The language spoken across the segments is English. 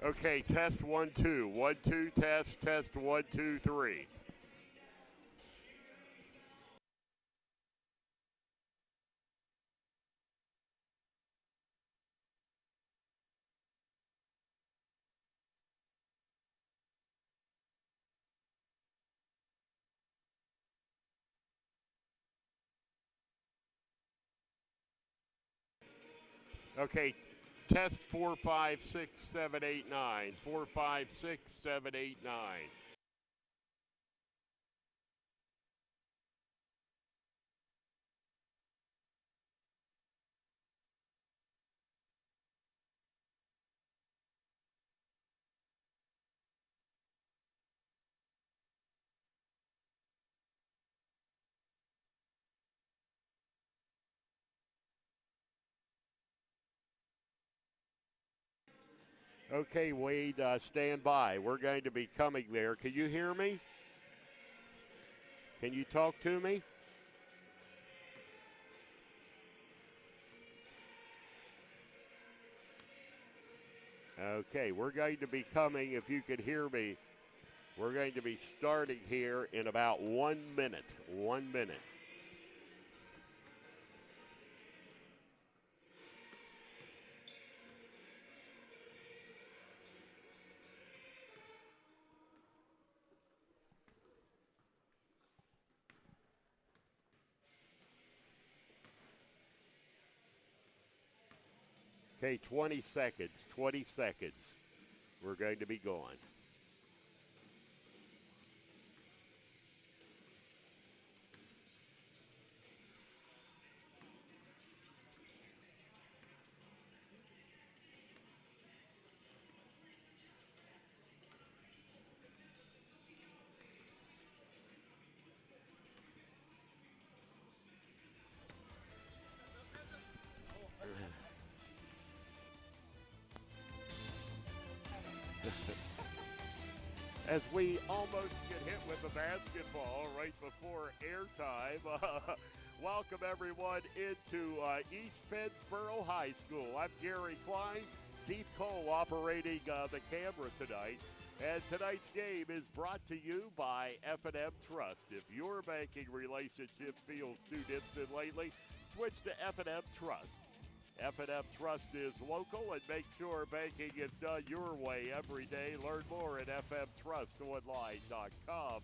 Okay, test 1 2. 1 2 test, test 1 2 3. Okay, test 4 5 6 7 8 9. 4 5 6 7 8 9. Okay, Wade, stand by. We're going to be coming there. Can you hear me? Can you talk to me? Okay, we're going to be coming. If you could hear me, we're going to be starting here in about 1 minute. 1 minute. Okay, 20 seconds. 20 seconds. We're going to be going. As we almost get hit with the basketball right before airtime, welcome everyone into East Pennsboro High School. I'm Gary Klein, Keith Cole operating the camera tonight. And tonight's game is brought to you by F&M Trust. If your banking relationship feels too distant lately, switch to F&M Trust. F&M Trust is local, and make sure banking is done your way every day. Learn more at fmtrustonline.com.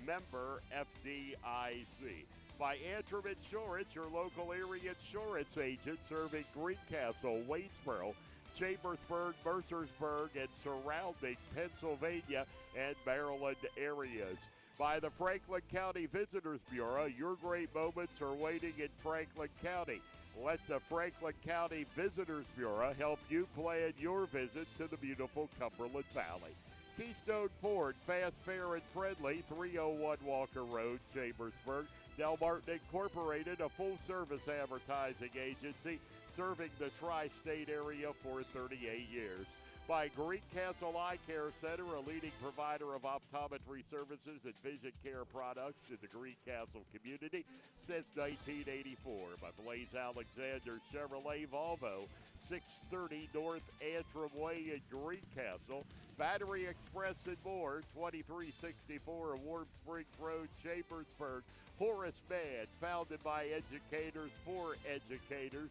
Member FDIC. By Antrim Insurance, your local area insurance agent serving Greencastle, Waynesboro, Chambersburg, Mercersburg, and surrounding Pennsylvania and Maryland areas. By the Franklin County Visitors Bureau, your great moments are waiting in Franklin County. Let the Franklin County Visitors Bureau help you plan your visit to the beautiful Cumberland Valley. Keystone Ford, fast, fair, and friendly, 301 Walker Road, Chambersburg. Del Martin Incorporated, a full-service advertising agency serving the tri-state area for 38 years. By Greencastle Eye Care Center, a leading provider of optometry services and vision care products in the Greencastle community since 1984. By Blaze Alexander Chevrolet Volvo, 630 North Antrim Way in Greencastle. Battery Express and more, 2364 Warm Springs Road, Chambersburg. Horace Mann, founded by educators for educators.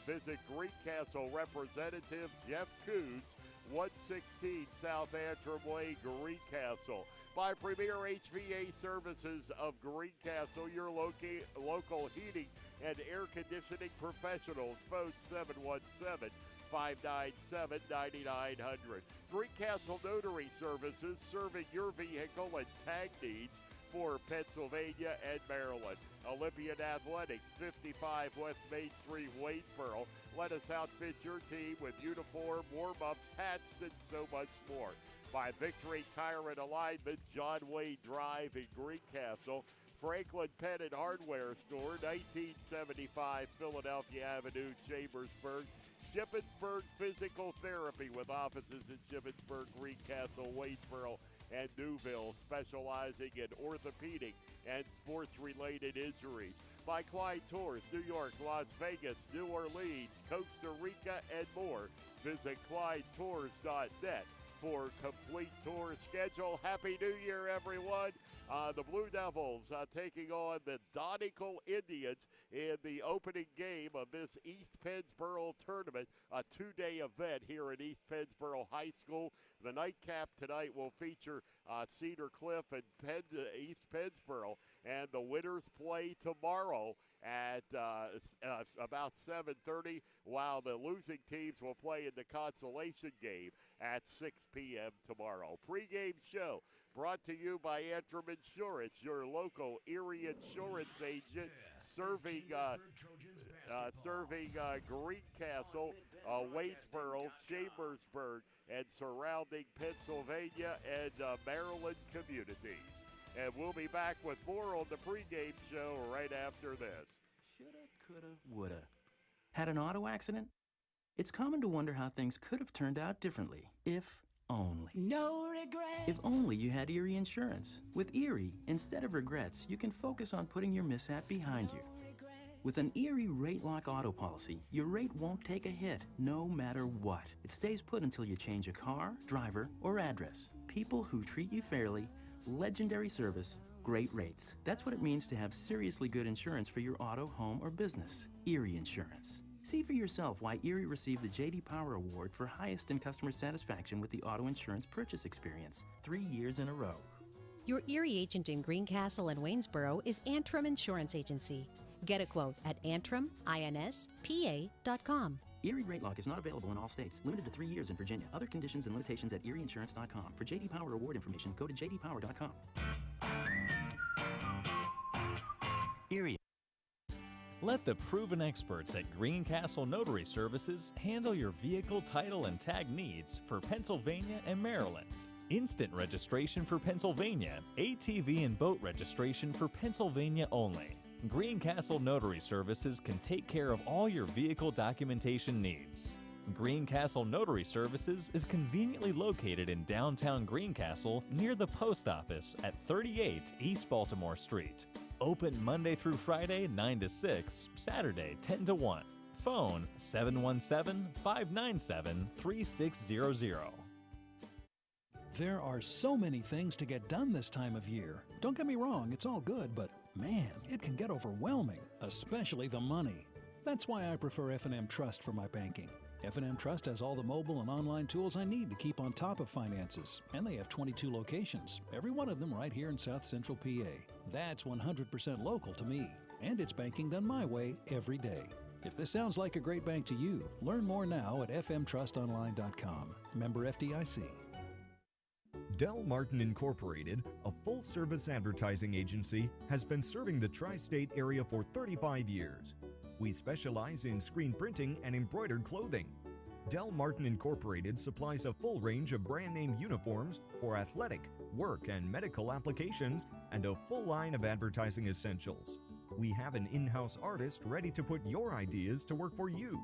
Visit Greencastle Representative Jeff Coons, 116 South Antrim Way, Greencastle. By Premier HVA Services of Greencastle, your local heating and air conditioning professionals. Phone 717-597-9900. Greencastle Notary Services, serving your vehicle and tag needs for Pennsylvania and Maryland. Olympian Athletics, 55 West Main Street, Waynesboro. Let us outfit your team with uniform, warm-ups, hats, and so much more. By Victory Tire and Alignment, John Wayne Drive in Greencastle. Franklin Pen and Hardware Store, 1975 Philadelphia Avenue, Chambersburg. Shippensburg Physical Therapy with offices in Shippensburg, Greencastle, Waynesboro, and Newville, specializing in orthopedic and sports-related injuries. by Clyde Tours, New York, Las Vegas, New Orleans, Costa Rica, and more. Visit ClydeTours.net for complete tour schedule. Happy New Year, everyone. The Blue Devils taking on the Donegal Indians in the opening game of this East Pennsboro tournament, a two-day event here at East Pennsboro High School. The nightcap tonight will feature Cedar Cliff and East Pennsboro, and the winners play tomorrow at about 7:30, while the losing teams will play in the consolation game at 6 p.m. tomorrow. Pre-game show brought to you by Antrim Insurance, your local Erie insurance agent, serving Greencastle, Waitsboro, Chambersburg, and surrounding Pennsylvania and Maryland communities. And we'll be back with more on the pregame show right after this. Shoulda, coulda, woulda. Had an auto accident? It's common to wonder how things could have turned out differently, if only. No regrets. If only you had Erie Insurance. With Erie, instead of regrets, you can focus on putting your mishap behind you. With an Erie Rate Lock auto policy, your rate won't take a hit, no matter what. It stays put until you change a car, driver, or address. People who treat you fairly, legendary service, great rates. That's what it means to have seriously good insurance for your auto, home, or business. Erie Insurance. See for yourself why Erie received the J.D. Power Award for highest in customer satisfaction with the auto insurance purchase experience 3 years in a row. Your Erie agent in Greencastle and Waynesboro is Antrim Insurance Agency. Get a quote at AntrimInspa.com. Erie Rate Lock is not available in all states. Limited to 3 years in Virginia. Other conditions and limitations at erieinsurance.com. For J.D. Power Award information, go to jdpower.com. Erie. Let the proven experts at Greencastle Notary Services handle your vehicle title and tag needs for Pennsylvania and Maryland. Instant registration for Pennsylvania, ATV and boat registration for Pennsylvania only. Greencastle Notary Services can take care of all your vehicle documentation needs. Greencastle Notary Services is conveniently located in downtown Greencastle near the post office at 38 East Baltimore Street. Open Monday through Friday 9 to 6, Saturday 10 to 1. Phone 717-597-3600. There are so many things to get done this time of year. Don't get me wrong, it's all good, but man, it can get overwhelming, especially the money. That's why I prefer F&M Trust for my banking. F&M Trust has all the mobile and online tools I need to keep on top of finances, and they have 22 locations, every one of them right here in South Central PA. That's 100% local to me, and it's banking done my way every day. If this sounds like a great bank to you, learn more now at fmtrustonline.com. Member FDIC. Del Martin Incorporated, a full-service advertising agency, has been serving the tri-state area for 35 years. We specialize in screen printing and embroidered clothing. Del Martin Incorporated supplies a full range of brand name uniforms for athletic, work, and medical applications, and a full line of advertising essentials. We have an in-house artist ready to put your ideas to work for you.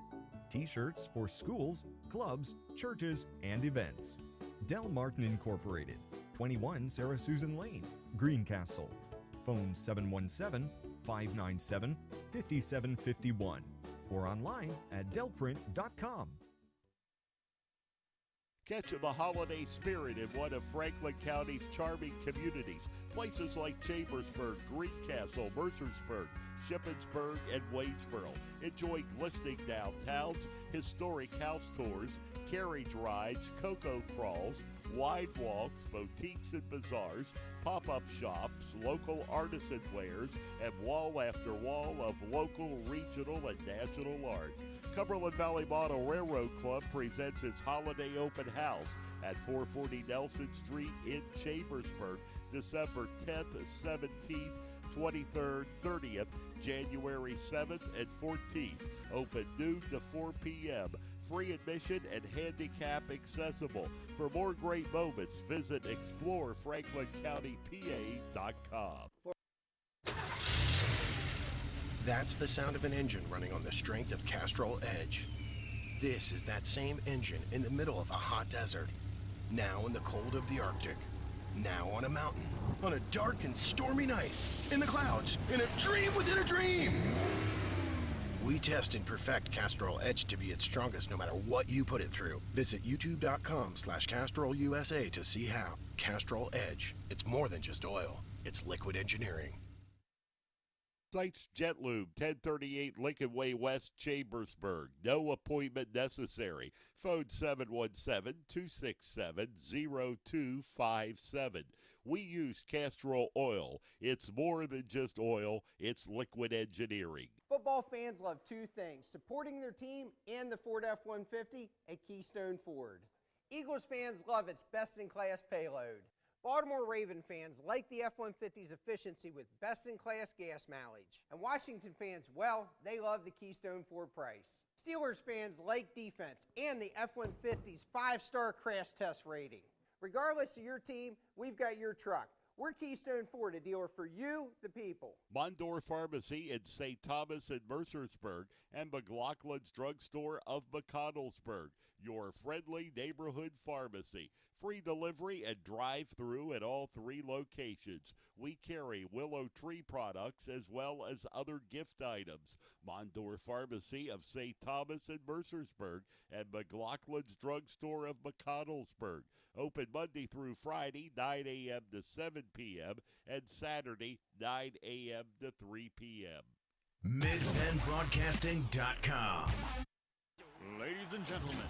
T-shirts for schools, clubs, churches, and events. Del Martin Incorporated, 21 Sarah Susan Lane, Greencastle. Phone 717-597-5751 or online at delprint.com. Catch the holiday spirit in one of Franklin County's charming communities. Places like Chambersburg, Greencastle, Mercersburg, Shippensburg, and Waynesboro. Enjoy glistening downtowns, historic house tours, carriage rides, cocoa crawls, wine walks, boutiques and bazaars, pop-up shops, local artisan wares, and wall after wall of local, regional, and national art. Cumberland Valley Model Railroad Club presents its holiday open house at 440 Nelson Street in Chambersburg, December 10th, 17th, 23rd, 30th, January 7th, and 14th. Open noon to 4 p.m. Free admission and handicap accessible. For more great moments, visit explorefranklincountypa.com. That's the sound of an engine running on the strength of Castrol Edge. This is that same engine in the middle of a hot desert. Now in the cold of the Arctic. Now on a mountain. on a dark and stormy night, in the clouds, in a dream within a dream. We test and perfect Castor Oil Edge to be its strongest no matter what you put it through. Visit youtube.com/CastorOilUSA to see how. Castor Oil Edge. It's more than just oil. It's liquid engineering. Sites Jet Lube, 1038 Lincoln Way West, Chambersburg. No appointment necessary. Phone 717-267-0257. We use Castrol oil. It's more than just oil. It's liquid engineering. Football fans love two things: supporting their team and the Ford F-150 at Keystone Ford. Eagles fans love its best-in-class payload. Baltimore Raven fans like the F-150's efficiency with best-in-class gas mileage. And Washington fans, well, they love the Keystone Ford price. Steelers fans like defense and the F-150's 5-star crash test rating. Regardless of your team, we've got your truck. We're Keystone Ford, a dealer for you, the people. Mondor Pharmacy in St. Thomas and Mercersburg, and McLaughlin's Drugstore of McConnellsburg, your friendly neighborhood pharmacy. Free delivery and drive-through at all 3 locations. We carry Willow Tree products as well as other gift items. Mondor Pharmacy of St. Thomas and Mercersburg, and McLaughlin's Drugstore of McConnellsburg. Open Monday through Friday, 9 a.m. to 7 p.m., and Saturday, 9 a.m. to 3 p.m. MidPennBroadcasting.com. Ladies and gentlemen,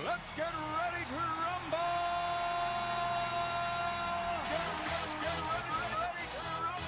let's get ready to rumble! Get ready to rumble!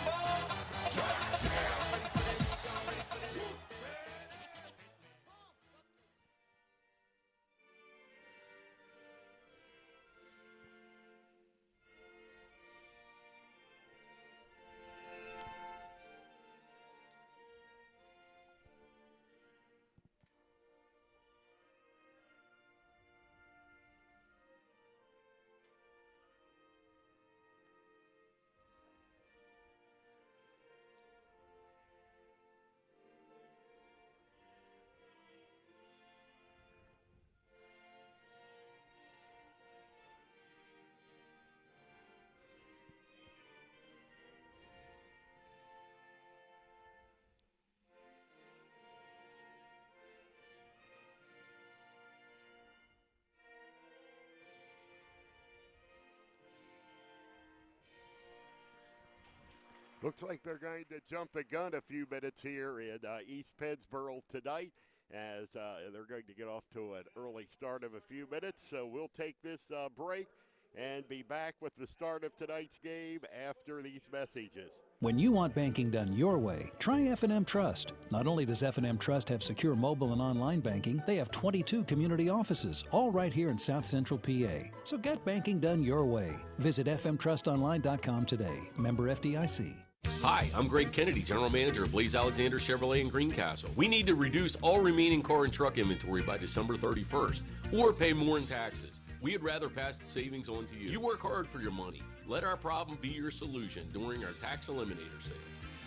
Looks like they're going to jump the gun a few minutes here in East Pennsboro tonight, as they're going to get off to an early start of a few minutes. So we'll take this break and be back with the start of tonight's game after these messages. When you want banking done your way, try F&M Trust. Not only does F&M Trust have secure mobile and online banking, they have 22 community offices, all right here in South Central PA. So get banking done your way. Visit fmtrustonline.com today. Member FDIC. Hi, I'm Greg Kennedy, General Manager of Blaze Alexander Chevrolet in Greencastle. We need to reduce all remaining car and truck inventory by December 31st, or pay more in taxes. We'd rather pass the savings on to you. You work hard for your money. Let our problem be your solution during our Tax Eliminator sale.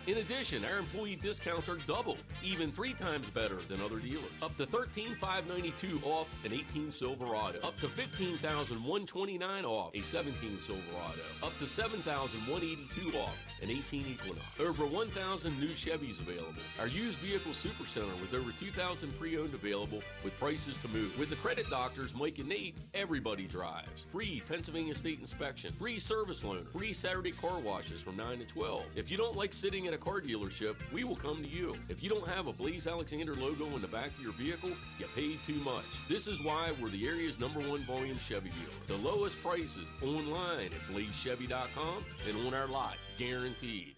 In addition, our employee discounts are double, even 3 times better than other dealers. Up to $13,592 off an 18 Silverado. Up to $15,129 off a 17 Silverado. Up to $7,182 off an 18 Equinox. Over 1,000 new Chevys available. Our used vehicle supercenter with over 2,000 pre-owned available with prices to move. With the credit doctors Mike and Nate, everybody drives. Free Pennsylvania State inspection. Free service loaner. Free Saturday car washes from 9 to 12. If you don't like sitting at a car dealership, we will come to you. If you don't have a Blaze Alexander logo in the back of your vehicle, you paid too much. This is why we're the area's #1 volume Chevy dealer. The lowest prices online at blazechevy.com and on our lot, guaranteed.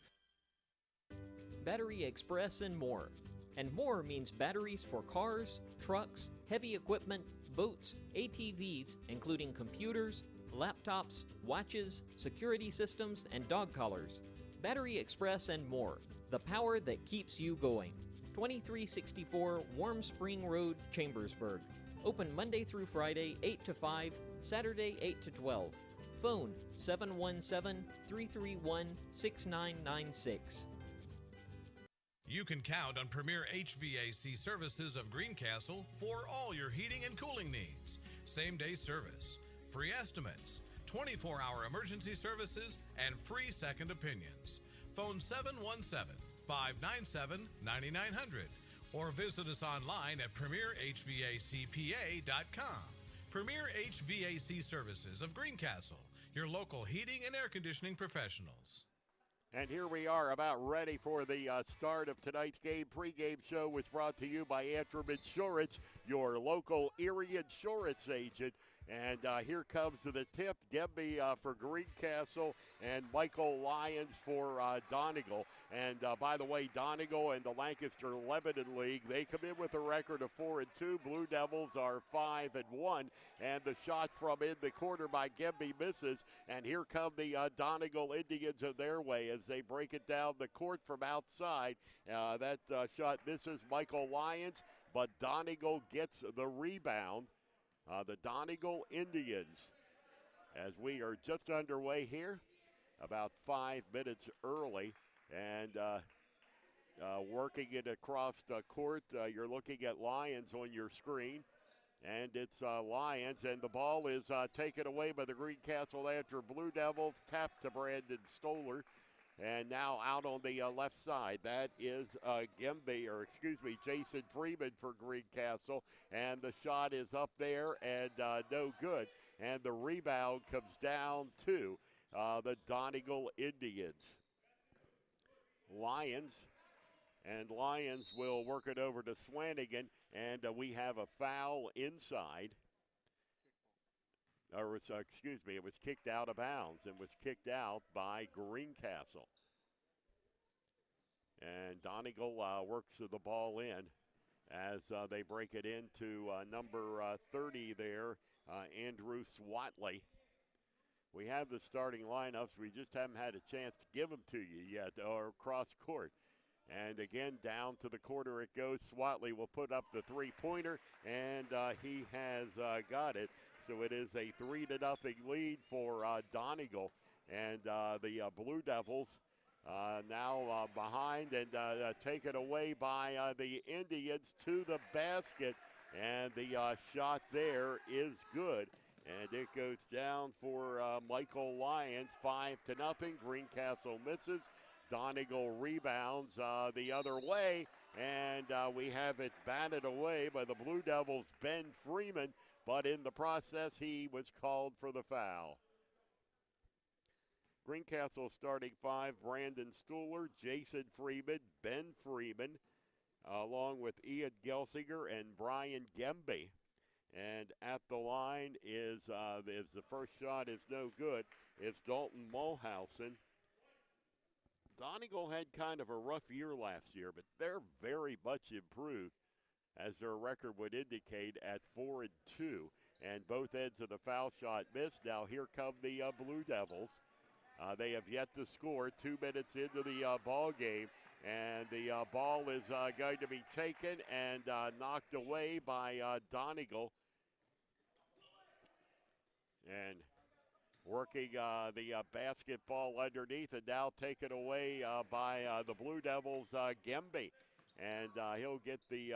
Battery Express and more. And more means batteries for cars, trucks, heavy equipment, boats, ATVs, including computers, laptops, watches, security systems, and dog collars. Battery Express and more. The power that keeps you going. 2364 Warm Spring Road, Chambersburg. Open Monday through Friday, 8 to 5, Saturday, 8 to 12. Phone 717-331-6996. You can count on Premier HVAC Services of Greencastle for all your heating and cooling needs. Same-day service, free estimates, 24-hour emergency services, and free second opinions. Phone 717-597-9900 or visit us online at premierhvacpa.com. Premier HVAC Services of Greencastle, your local heating and air conditioning professionals. And here we are about ready for the start of tonight's game. Pre-game show was brought to you by Antrim Insurance, your local Erie insurance agent. And here comes the tip. Gemby for Greencastle and Michael Lyons for Donegal. And by the way, Donegal and the Lancaster Lebanon League, they come in with a record of 4-2. Blue Devils are 5-1. And the shot from in the corner by Gemby misses. And here come the Donegal Indians of their way as they break it down the court from outside. That shot misses Michael Lyons, but Donegal gets the rebound. The Donegal Indians, as we are just underway here, about 5 minutes early, and working it across the court. You're looking at Lyons on your screen, and it's Lyons, and the ball is taken away by the Greencastle Antrim Blue Devils, tapped to Brandon Stoller. And now out on the left side, that is Jason Freeman for Greencastle. And the shot is up there and no good. And the rebound comes down to the Donegal Indians. Lions will work it over to Swanigan, and we have a foul inside. It was kicked out of bounds and was kicked out by Greencastle. And Donegal works the ball in as they break it into number 30 there, Andrew Swatley. We have the starting lineups. We just haven't had a chance to give them to you yet, or cross court. And again, down to the corner it goes. Swatley will put up the three-pointer, and he has got it. So it is a 3-0 lead for Donegal. And the Blue Devils now behind and taken away by the Indians to the basket. And the shot there is good. And it goes down for Michael Lyons, 5-0. Greencastle misses. Donegal rebounds the other way, and we have it batted away by the Blue Devils' Ben Freeman, but in the process, he was called for the foul. Greencastle starting five: Brandon Stuhler, Jason Freeman, Ben Freeman, along with Ian Gelsinger and Brian Gemby. And at the line is the first shot is no good. It's Dalton Mulhausen. Donegal had kind of a rough year last year, but they're very much improved, as their record would indicate, at 4-2. And both ends of the foul shot missed. Now here come the Blue Devils. They have yet to score. 2 minutes into the ball game, and the ball is going to be taken and knocked away by Donegal. And working the basketball underneath, and now taken away by the Blue Devils' Gemby. And he'll get the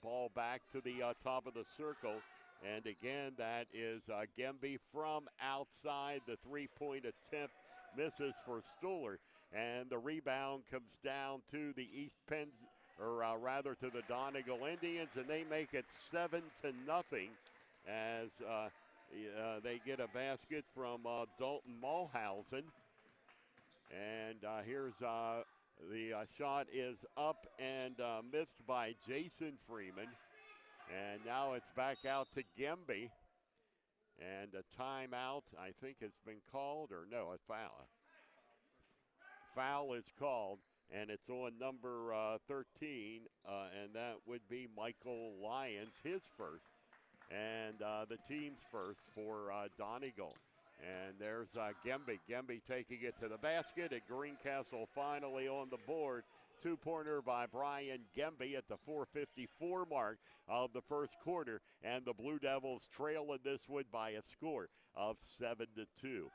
ball back to the top of the circle. And again, that is Gemby from outside. The three-point attempt misses for Stuhler. And the rebound comes down to the to the Donegal Indians, and they make it 7-0 as they get a basket from Dalton Mulhausen. And here's the shot is up and missed by Jason Freeman. And now it's back out to Gemby. And a timeout, I think, has been called, or no, a foul. Foul is called, and it's on number 13, and that would be Michael Lyons, his first. And the team's first for Donegal. And there's Gemby. Gemby taking it to the basket, and Greencastle finally on the board. Two-pointer by Brian Gemby at the 4:54 mark of the first quarter. And the Blue Devils trail in this one by a score of 7-2.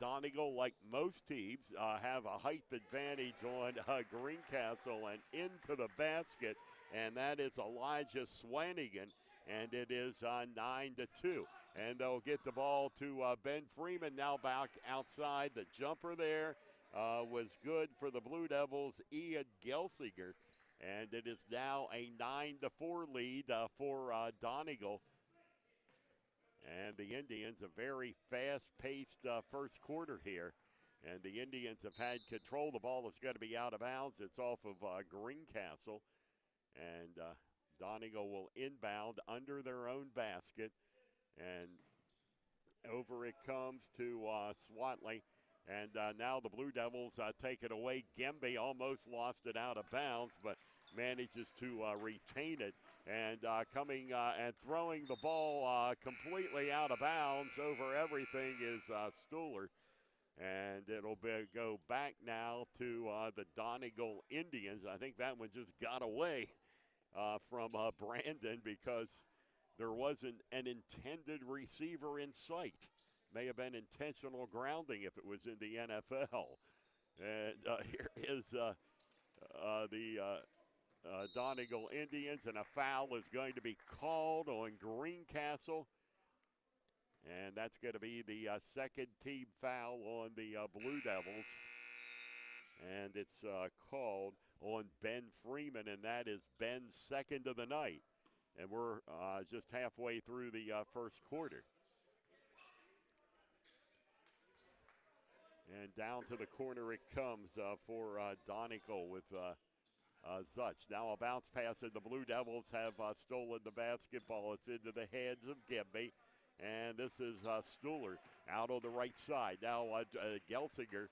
Donegal, like most teams, have a height advantage on Greencastle and into the basket. And that is Elijah Swanigan. and it is 9-2. And they'll get the ball to Ben Freeman now back outside. The jumper there was good for the Blue Devils, Ian Gelsinger. And it is now a 9-4 lead for Donegal. And the Indians, a very fast-paced first quarter here. And the Indians have had control. The ball is going to be out of bounds. It's off of Greencastle. And Donegal will inbound under their own basket. And over it comes to Swatley. And now the Blue Devils take it away. Gemby almost lost it out of bounds, but manages to retain it. And coming and throwing the ball completely out of bounds over everything is Stuhler. And it'll go back now to the Donegal Indians. I think that one just got away from Brandon because there wasn't an intended receiver in sight. May have been intentional grounding if it was in the NFL. And here is the Donegal Indians, and a foul is going to be called on Greencastle. And that's going to be the second team foul on the Blue Devils. And it's called on Ben Freeman, and that is Ben's second of the night. And we're just halfway through the first quarter. And down to the corner it comes for Donegal with Zutch. Now a bounce pass, and the Blue Devils have stolen the basketball. It's into the hands of Gemby. And this is Stuhler out on the right side. Now Gelsinger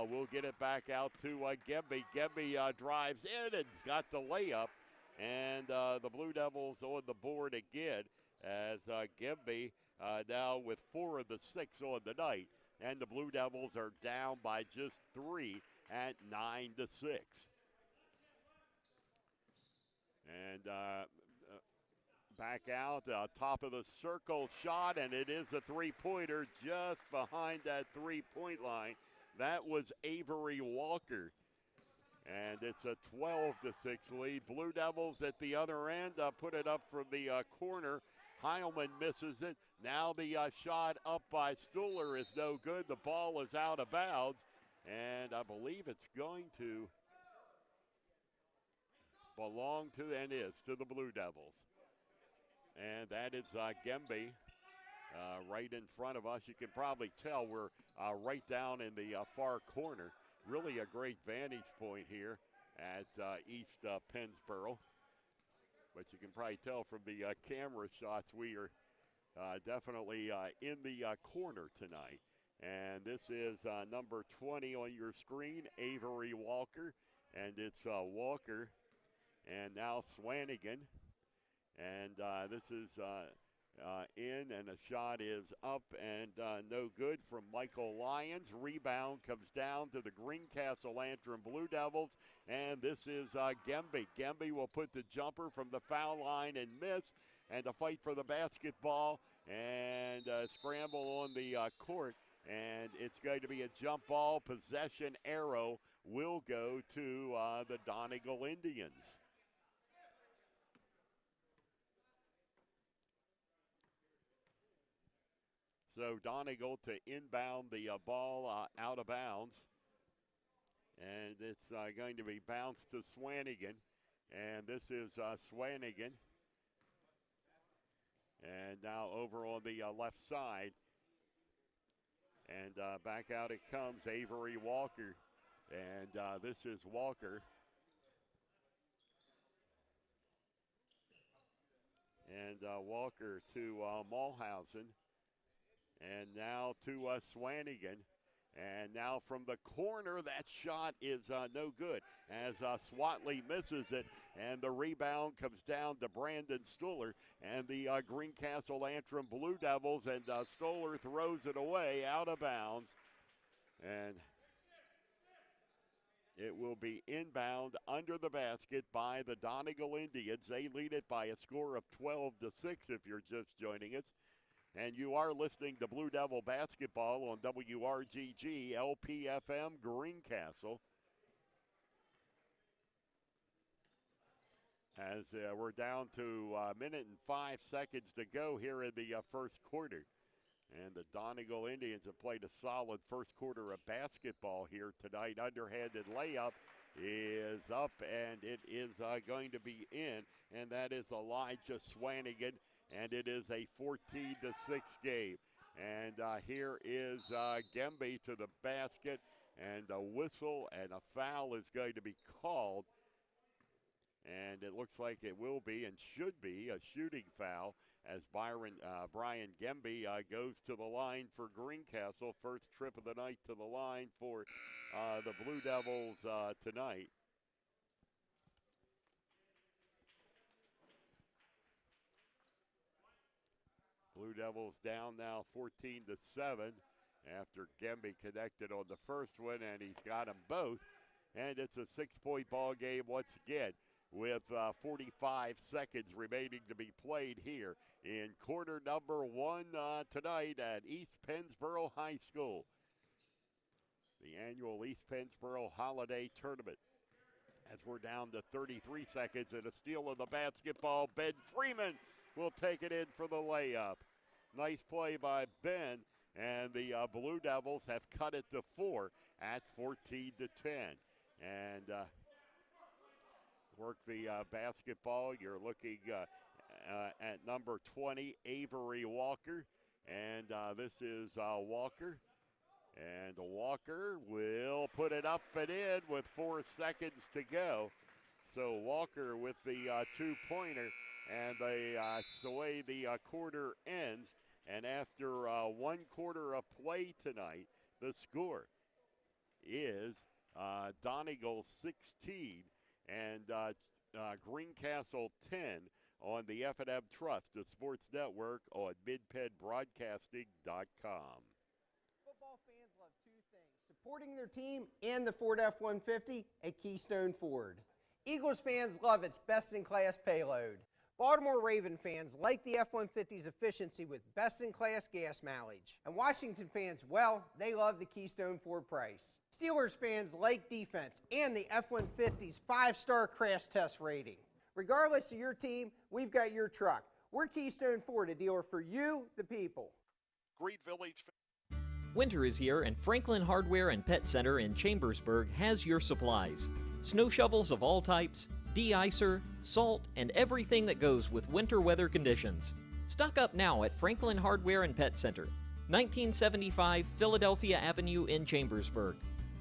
will get it back out to Gemby. Gemby drives in and got the layup. And the Blue Devils on the board again as Gemby now with 4 of the 6 on the night. And the Blue Devils are down by just 3 at 9-6. And back out, top of the circle shot, and it is a three-pointer just behind that three-point line. That was Avery Walker. And it's a 12-6 lead. Blue Devils at the other end put it up from the corner. Heilman misses it. Now the shot up by Stuhler is no good. The ball is out of bounds, and I believe it's going to belong to, and is, to the Blue Devils. And that is Gemby right in front of us. You can probably tell we're right down in the far corner. Really a great vantage point here at East Pennsboro. But you can probably tell from the camera shots we are definitely in the corner tonight. And this is number 20 on your screen, Avery Walker. And it's Walker and now Swanigan. And this is in, and the shot is up and no good from Michael Lyons. Rebound comes down to the Greencastle Antrim Blue Devils, and this is Gemby. Gemby will put the jumper from the foul line and miss, and to fight for the basketball and scramble on the court. And it's going to be a jump ball. Possession arrow will go to the Donegal Indians. So Donegal to inbound the ball out of bounds. And it's going to be bounced to Swanigan. And this is Swanigan. And now over on the left side. And back out it comes, Avery Walker. And this is Walker. And Walker to Mulhausen. And now to Swanigan. And now from the corner, that shot is no good as Swatley misses it. And the rebound comes down to Brandon Stuhler and the Greencastle Antrim Blue Devils. And Stuhler throws it away out of bounds. And it will be inbound under the basket by the Donegal Indians. They lead it by a score of 12-6 if you're just joining us. And you are listening to Blue Devil basketball on WRGG LPFM Greencastle. as we're down to a minute and 5 seconds to go here in the first quarter. And the Donegal Indians have played a solid first quarter of basketball here tonight. Underhanded layup is up, and it is going to be in, and that is Elijah Swanigan, and it is a 14-6 game. And here is Gemby to the basket, and a whistle and a foul is going to be called. And it looks like it will be and should be a shooting foul as Brian Gemby goes to the line for Greencastle. First trip of the night to the line for the Blue Devils tonight. Blue Devils down now 14-7 after Gemby connected on the first one, and he's got them both. And it's a 6-point ball game once again, with 45 seconds remaining to be played here in quarter number 1 tonight at East Pennsboro High School. The annual East Pennsboro Holiday Tournament. As we're down to 33 seconds and a steal of the basketball, Ben Freeman will take it in for the layup. Nice play by Ben, and the Blue Devils have cut it to 4 at 14-10. And work the basketball. You're looking at number 20, Avery Walker. And this is Walker. And Walker will put it up and in with 4 seconds to go. So Walker with the two-pointer. And that's the way the quarter ends. And after 1 quarter of play tonight, the score is Donegal 16 and Greencastle 10 on the F&M Trust, the Sports Network on midpenbroadcasting.com. Football fans love 2 things: supporting their team and the Ford F-150 at Keystone Ford. Eagles fans love its best-in-class payload. Baltimore Raven fans like the F-150's efficiency with best-in-class gas mileage. And Washington fans, well, they love the Keystone Ford price. Steelers fans like defense and the F-150's 5-star crash test rating. Regardless of your team, we've got your truck. We're Keystone Ford, a dealer for you, the people. Great Village. Winter is here, and Franklin Hardware and Pet Center in Chambersburg has your supplies. Snow shovels of all types, de-icer, salt, and everything that goes with winter weather conditions. Stock up now at Franklin Hardware and Pet Center, 1975 Philadelphia Avenue in Chambersburg.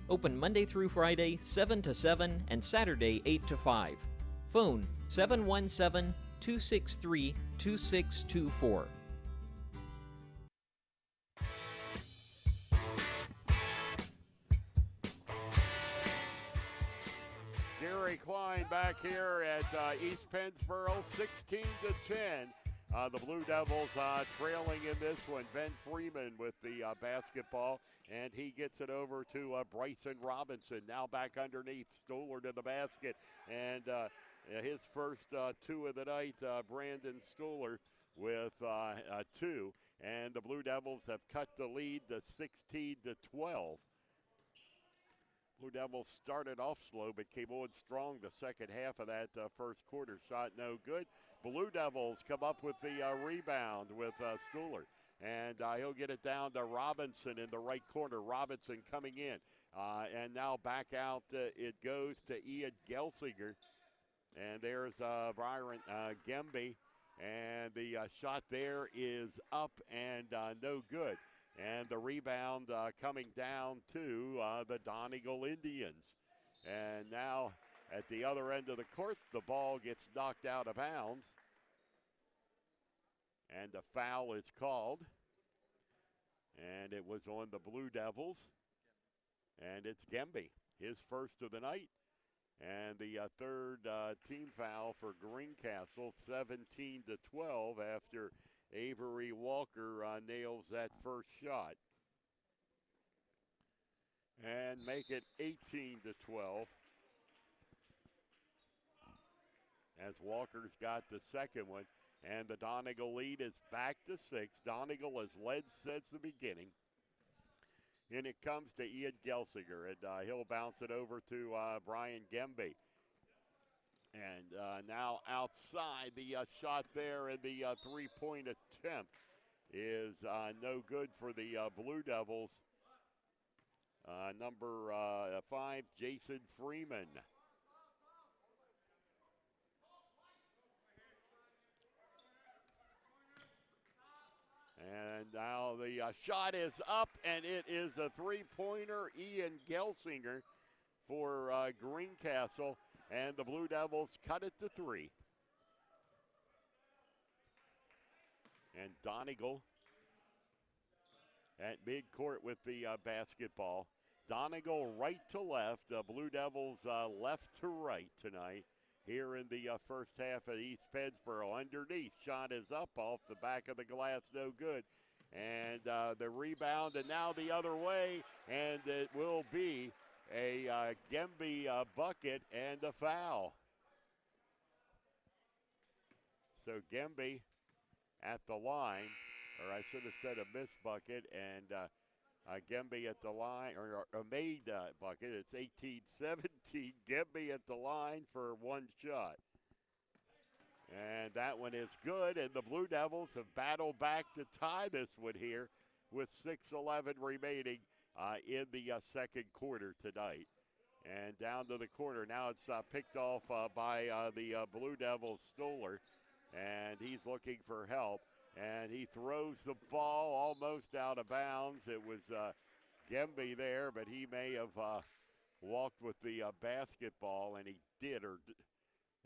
Open Monday through Friday, 7 to 7, and Saturday, 8 to 5. Phone 717-263-2624. Gary Klein back here at East Pennsboro, 16-10. The Blue Devils trailing in this one. Ben Freeman with the basketball, and he gets it over to Bryson Robinson. Now back underneath, Stoller to the basket, and his first 2 of the night, Brandon Stoller with 2. And the Blue Devils have cut the lead to 16-12. Blue Devils started off slow but came on strong the second half of that first quarter. Shot no good. Blue Devils come up with the rebound with Stoller. And he'll get it down to Robinson in the right corner. Robinson coming in. And now back out it goes to Ian Gelsinger. And there's Byron Gemby. And the shot there is up and no good. And the rebound coming down to the Donegal Indians. And now at the other end of the court, the ball gets knocked out of bounds. And a foul is called. And it was on the Blue Devils. And it's Gemby, his first of the night. And the third team foul for Greencastle, 17-12 after Avery Walker nails that first shot. And make it 18-12. As Walker's got the second one. And the Donegal lead is back to 6. Donegal has led since the beginning. And it comes to Ian Gelsinger, and he'll bounce it over to Brian Gemby. And now outside, the shot there and the three-point attempt is no good for the Blue Devils. Number 5, Jason Freeman. And now the shot is up, and it is a three-pointer, Ian Gelsinger for Greencastle, and the Blue Devils cut it to 3. And Donegal at midcourt with the basketball. Donegal right to left, Blue Devils left to right tonight here in the first half of East Pennsboro. Underneath, shot is up off the back of the glass, no good. And the rebound, and now the other way, and it will be a Gemby bucket and a foul. So Gemby at the line, or I should have said a missed bucket, and Gemby at the line, or a made bucket. It's 18-17. Gemby at the line for one shot. And that one is good, and the Blue Devils have battled back to tie this one here with 6:11 remaining in the second quarter tonight. And down to the corner. Now it's picked off by the Blue Devils Stoller, and he's looking for help. And he throws the ball almost out of bounds. It was Gemby there, but he may have walked with the basketball, and he did.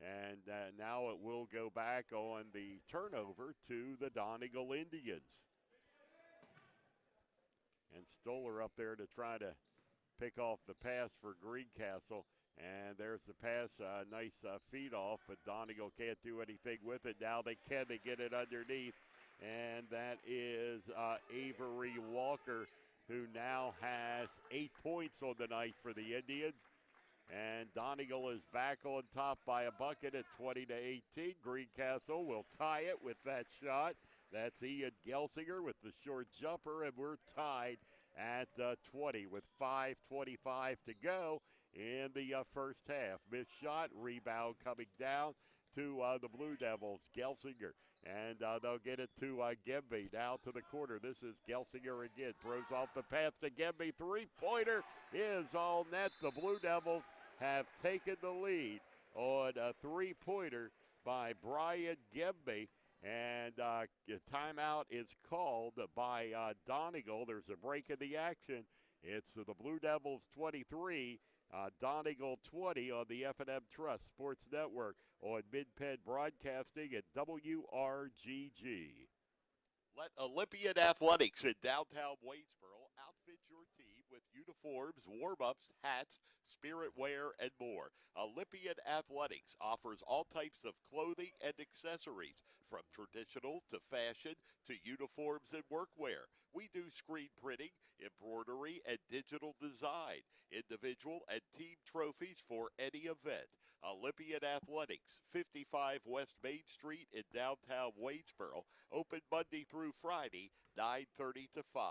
And now it will go back on the turnover to the Donegal Indians. And Stoller up there to try to pick off the pass for Greencastle. And there's the pass, nice feed off, but Donegal can't do anything with it. Now they can, they get it underneath. And that is Avery Walker, who now has 8 points on the night for the Indians. And Donegal is back on top by a bucket at 20-18. Greencastle will tie it with that shot. That's Ian Gelsinger with the short jumper, and we're tied at 20 with 5:25 to go in the first half. Missed shot, rebound coming down to the Blue Devils, Gelsinger. And they'll get it to Gemby, down to the corner. This is Gelsinger again, throws off the pass to Gemby. Three-pointer is all net. The Blue Devils have taken the lead on a three-pointer by Brian Gemby. And a timeout is called by Donegal. There's a break in the action. It's the Blue Devils 23, Donegal 20 on the F&M Trust Sports Network on Mid-Penn Broadcasting at WRGG. Let Olympian Athletics in downtown Waynesboro outfit your team with uniforms, warm-ups, hats, spirit wear, and more. Olympian Athletics offers all types of clothing and accessories, from traditional to fashion to uniforms and workwear. We do screen printing, embroidery, and digital design, individual and team trophies for any event. Olympian Athletics, 55 West Main Street in downtown Waynesboro, open Monday through Friday, 9:30 to 5.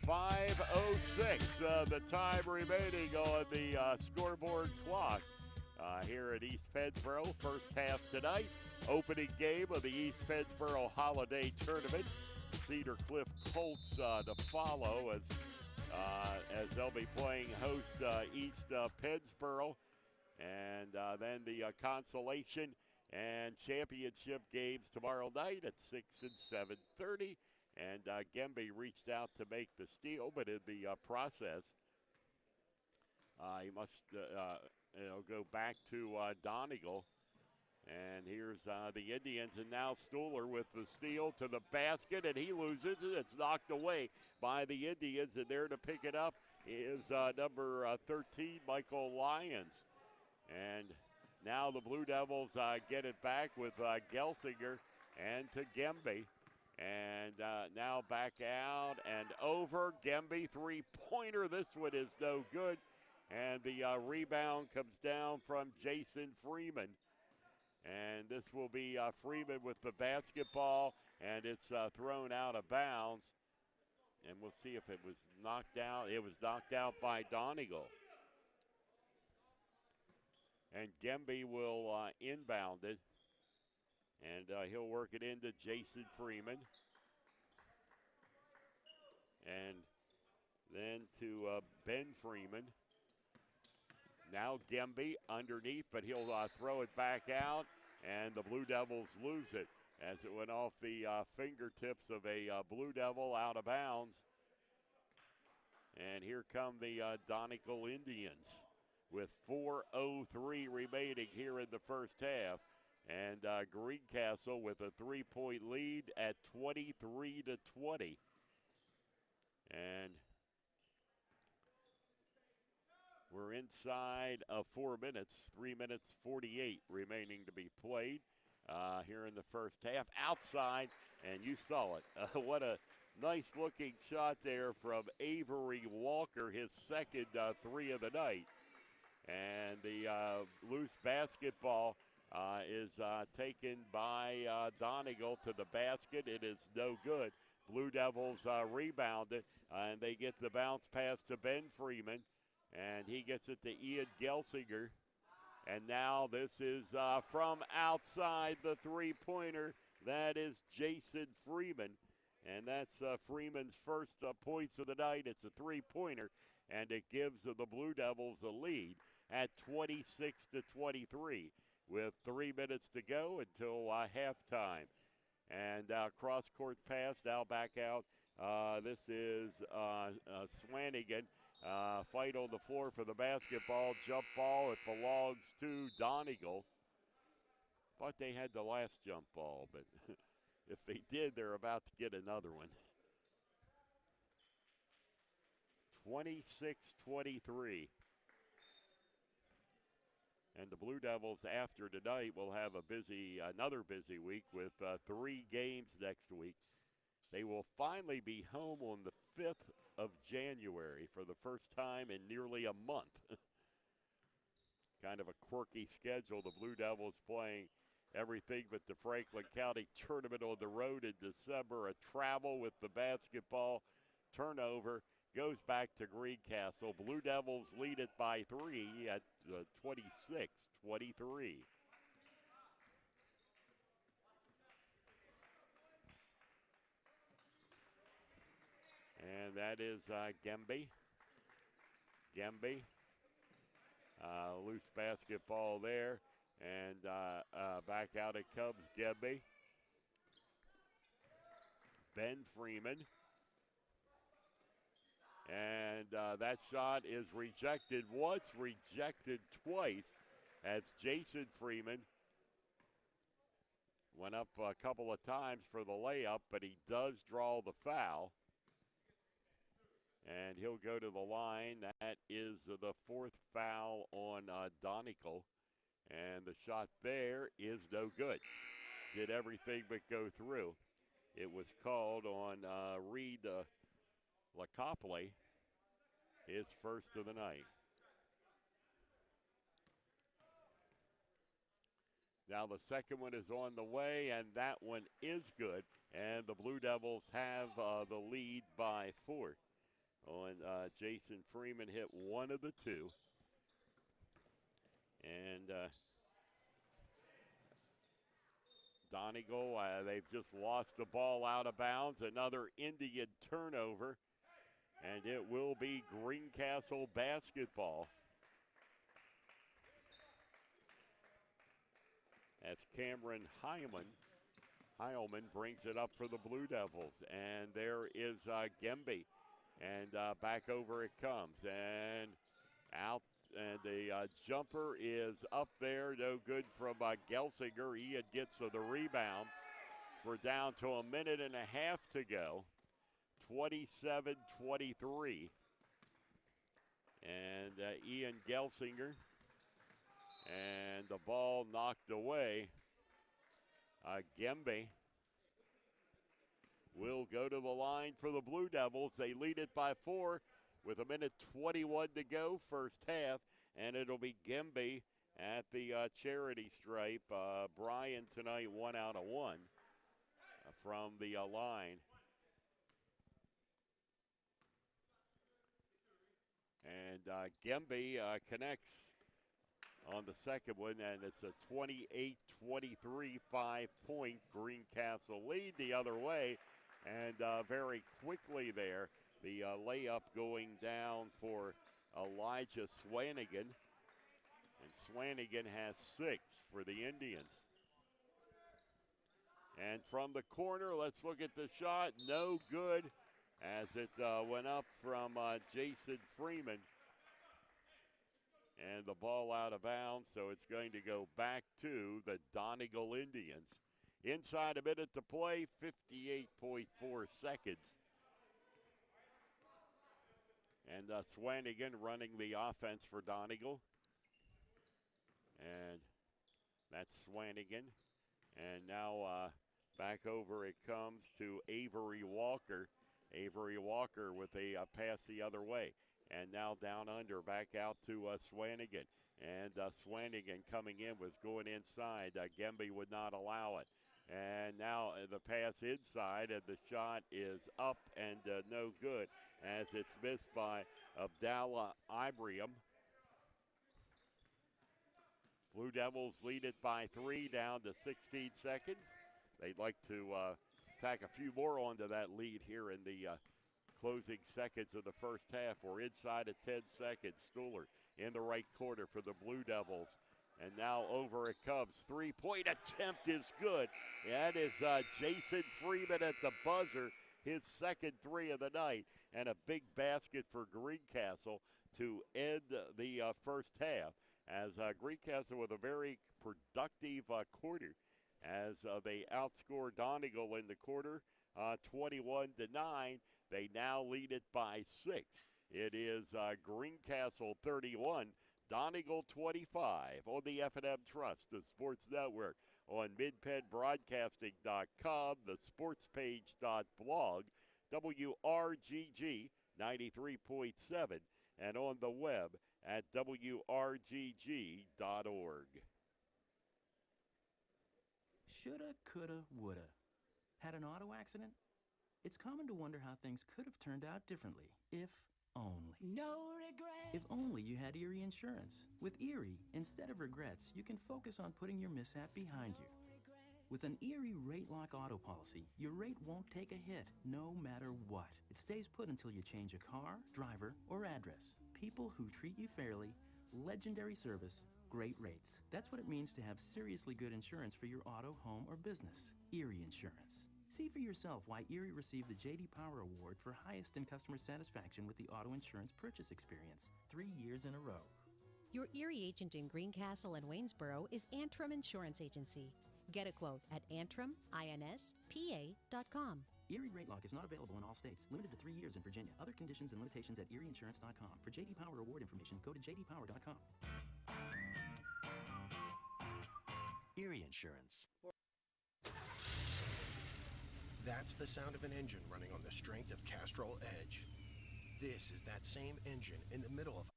5:06, the time remaining on the scoreboard clock here at East Pennsboro. First half tonight, opening game of the East Pennsboro Holiday Tournament. Cedar Cliff Colts to follow as they'll be playing host East Pennsboro. And then the consolation and championship games tomorrow night at 6 and 7:30. And Gemby reached out to make the steal, but in the process, he must go back to Donegal. And here's the Indians, and now Stoller with the steal to the basket, and he loses it. It's knocked away by the Indians, and there to pick it up is number 13, Michael Lyons. And now the Blue Devils get it back with Gelsinger and to Gemby. And now back out and over. Gemby, three-pointer. This one is no good. And the rebound comes down from Jason Freeman. And this will be Freeman with the basketball, and it's thrown out of bounds. And we'll see if it was knocked out. It was knocked out by Donegal. And Gemby will inbound it. And he'll work it into Jason Freeman. And then to Ben Freeman. Now Gemby underneath, but he'll throw it back out. And the Blue Devils lose it as it went off the fingertips of a Blue Devil out of bounds. And here come the Donegal Indians with 4:03 remaining here in the first half. And Greencastle with a 3-point lead at 23-20. And we're inside of 4 minutes, 3 minutes 48 remaining to be played here in the first half. Outside, and you saw it. What a nice looking shot there from Avery Walker, his second three of the night. And the loose basketball is taken by Donegal to the basket. It is no good. Blue Devils rebound it, and they get the bounce pass to Ben Freeman, and he gets it to Ian Gelsinger. And now this is from outside the three-pointer. That is Jason Freeman, and that's Freeman's first points of the night. It's a three-pointer, and it gives the Blue Devils a lead at 26-23 with 3 minutes to go until halftime. And cross-court pass now back out. This is Swanigan. Fight on the floor for the basketball. Jump ball. It belongs to Donegal. Thought they had the last jump ball, but if they did, they're about to get another one. 26-23. And the Blue Devils, after tonight, will have another busy week with 3 games next week. They will finally be home on the 5th of January for the first time in nearly a month. Kind of a quirky schedule. The Blue Devils playing everything but the Franklin County Tournament on the road in December. A travel with the basketball. Turnover. Goes back to Greencastle. Blue Devils lead it by 3 at 26-23. And that is Gemby. Loose basketball there. And back out it comes Gemby. Ben Freeman. And that shot is rejected once, rejected twice. As Jason Freeman went up a couple of times for the layup, but he does draw the foul. And he'll go to the line. That is the 4th foul on Donegal. And the shot there is no good. Did everything but go through. It was called on Reed LaCopley, his first of the night. Now the second one is on the way, and that one is good. And the Blue Devils have the lead by 4. Jason Freeman hit one of the two. And Donegal, they've just lost the ball out of bounds. Another Indian turnover. And it will be Greencastle basketball. That's Cameron Heilman brings it up for the Blue Devils. And there is Gemby. And back over it comes. And out. And the jumper is up there. No good from Gelsinger. Ian gets the rebound. We're down to a minute and a half to go. 27-23. And Ian Gelsinger. And the ball knocked away. Gemby will go to the line for the Blue Devils. They lead it by 4 with a minute 21 to go first half. And it'll be Gemby at the charity stripe. Bryan tonight 1 out of 1 from the line. And Gemby connects on the second one, and it's a 28-23 5-point Greencastle lead the other way. And very quickly there, the layup going down for Elijah Swanigan. And Swanigan has 6 for the Indians. And from the corner, let's look at the shot. No good as it went up from Jason Freeman. And the ball out of bounds, so it's going to go back to the Donegal Indians. Inside a minute to play, 58.4 seconds. And Swanigan running the offense for Donegal. And that's Swanigan. And now back over it comes to Avery Walker. Avery Walker with a pass the other way. And now down under, back out to Swanigan. And Swanigan coming in was going inside. Gemby would not allow it. And now the pass inside, and the shot is up and no good as it's missed by Abdallah Ibrahim. Blue Devils lead it by 3, down to 16 seconds. They'd like to tack a few more onto that lead here in the closing seconds of the first half. We're inside of 10 seconds. Stuhler in the right corner for the Blue Devils. And now over it comes. 3-point attempt is good. That is Jason Freeman at the buzzer, his second 3 of the night. And a big basket for Greencastle to end the first half. As Greencastle with a very productive quarter as they outscore Donegal in the quarter 21-9. They now lead it by 6. It is Greencastle 31, Donegal 25 on the F&M Trust, the Sports Network, on MidPennBroadcasting.com, the SportsPage.blog, WRGG 93.7, and on the web at WRGG.org. Shoulda, coulda, woulda. Had an auto accident? It's common to wonder how things could have turned out differently, if only. No regrets. If only you had Erie Insurance. With Erie, instead of regrets, you can focus on putting your mishap behind you. With an Erie Rate Lock auto policy, your rate won't take a hit, no matter what. It stays put until you change a car, driver, or address. People who treat you fairly, legendary service, great rates. That's what it means to have seriously good insurance for your auto, home, or business. Erie Insurance. See for yourself why Erie received the J.D. Power Award for highest in customer satisfaction with the auto insurance purchase experience 3 years in a row. Your Erie agent in Greencastle and Waynesboro is Antrim Insurance Agency. Get a quote at AntrimInspa.com. Erie Rate Lock is not available in all states. Limited to 3 years in Virginia. Other conditions and limitations at ErieInsurance.com. For J.D. Power Award information, go to JDPower.com. Erie Insurance. That's the sound of an engine running on the strength of Castrol Edge. This is that same engine in the middle of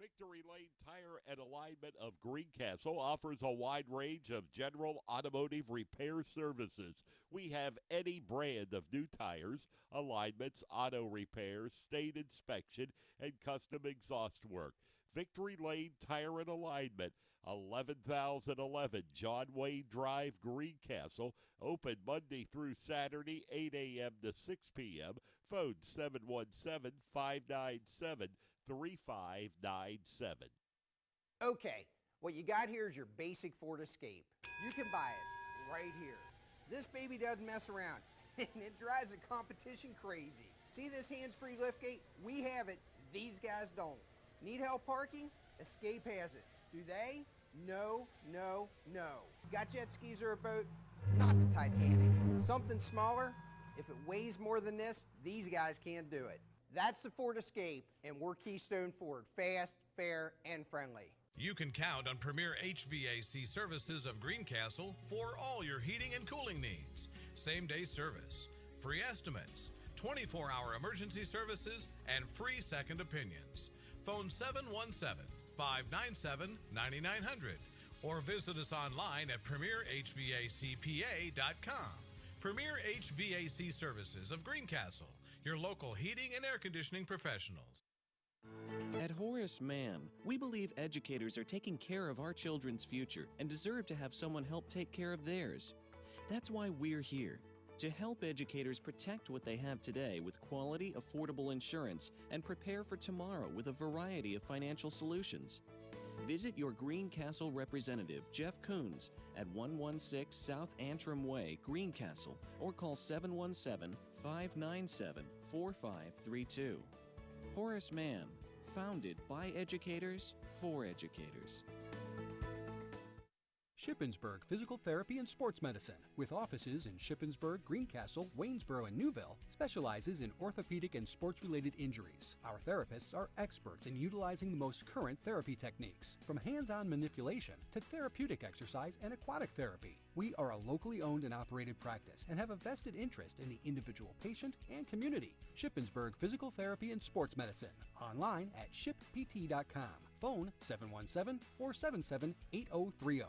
Victory Lane Tire and Alignment of Greencastle offers a wide range of general automotive repair services. We have any brand of new tires, alignments, auto repairs, state inspection, and custom exhaust work. Victory Lane Tire and Alignment, 11,011 John Wayne Drive, Greencastle. Open Monday through Saturday, 8 a.m. to 6 p.m. Phone 717-597-3597. Okay, what you got here is your basic Ford Escape. You can buy it right here. This baby doesn't mess around, and it drives the competition crazy. See this hands-free liftgate? We have it. These guys don't. Need help parking? Escape has it. Do they? No, no, no. Got jet skis or a boat? Not the Titanic. Something smaller? If it weighs more than this, these guys can't do it. That's the Ford Escape, and we're Keystone Ford. Fast, fair, and friendly. You can count on Premier HVAC Services of Greencastle for all your heating and cooling needs. Same-day service, free estimates, 24-hour emergency services, and free second opinions. Phone 717-597-9900 or visit us online at premierhvacpa.com. Premier HVAC Services of Greencastle, your local heating and air conditioning professionals. At Horace Mann, we believe educators are taking care of our children's future and deserve to have someone help take care of theirs. That's why we're here, to help educators protect what they have today with quality, affordable insurance and prepare for tomorrow with a variety of financial solutions. Visit your Greencastle representative, Jeff Coons, at 116 South Antrim Way, Greencastle, or call 717-597-4532. Horace Mann, founded by educators for educators. Shippensburg Physical Therapy and Sports Medicine, with offices in Shippensburg, Greencastle, Waynesboro, and Newville, specializes in orthopedic and sports-related injuries. Our therapists are experts in utilizing the most current therapy techniques, from hands-on manipulation to therapeutic exercise and aquatic therapy. We are a locally owned and operated practice and have a vested interest in the individual patient and community. Shippensburg Physical Therapy and Sports Medicine. Online at shippt.com. Phone 717-477-8030.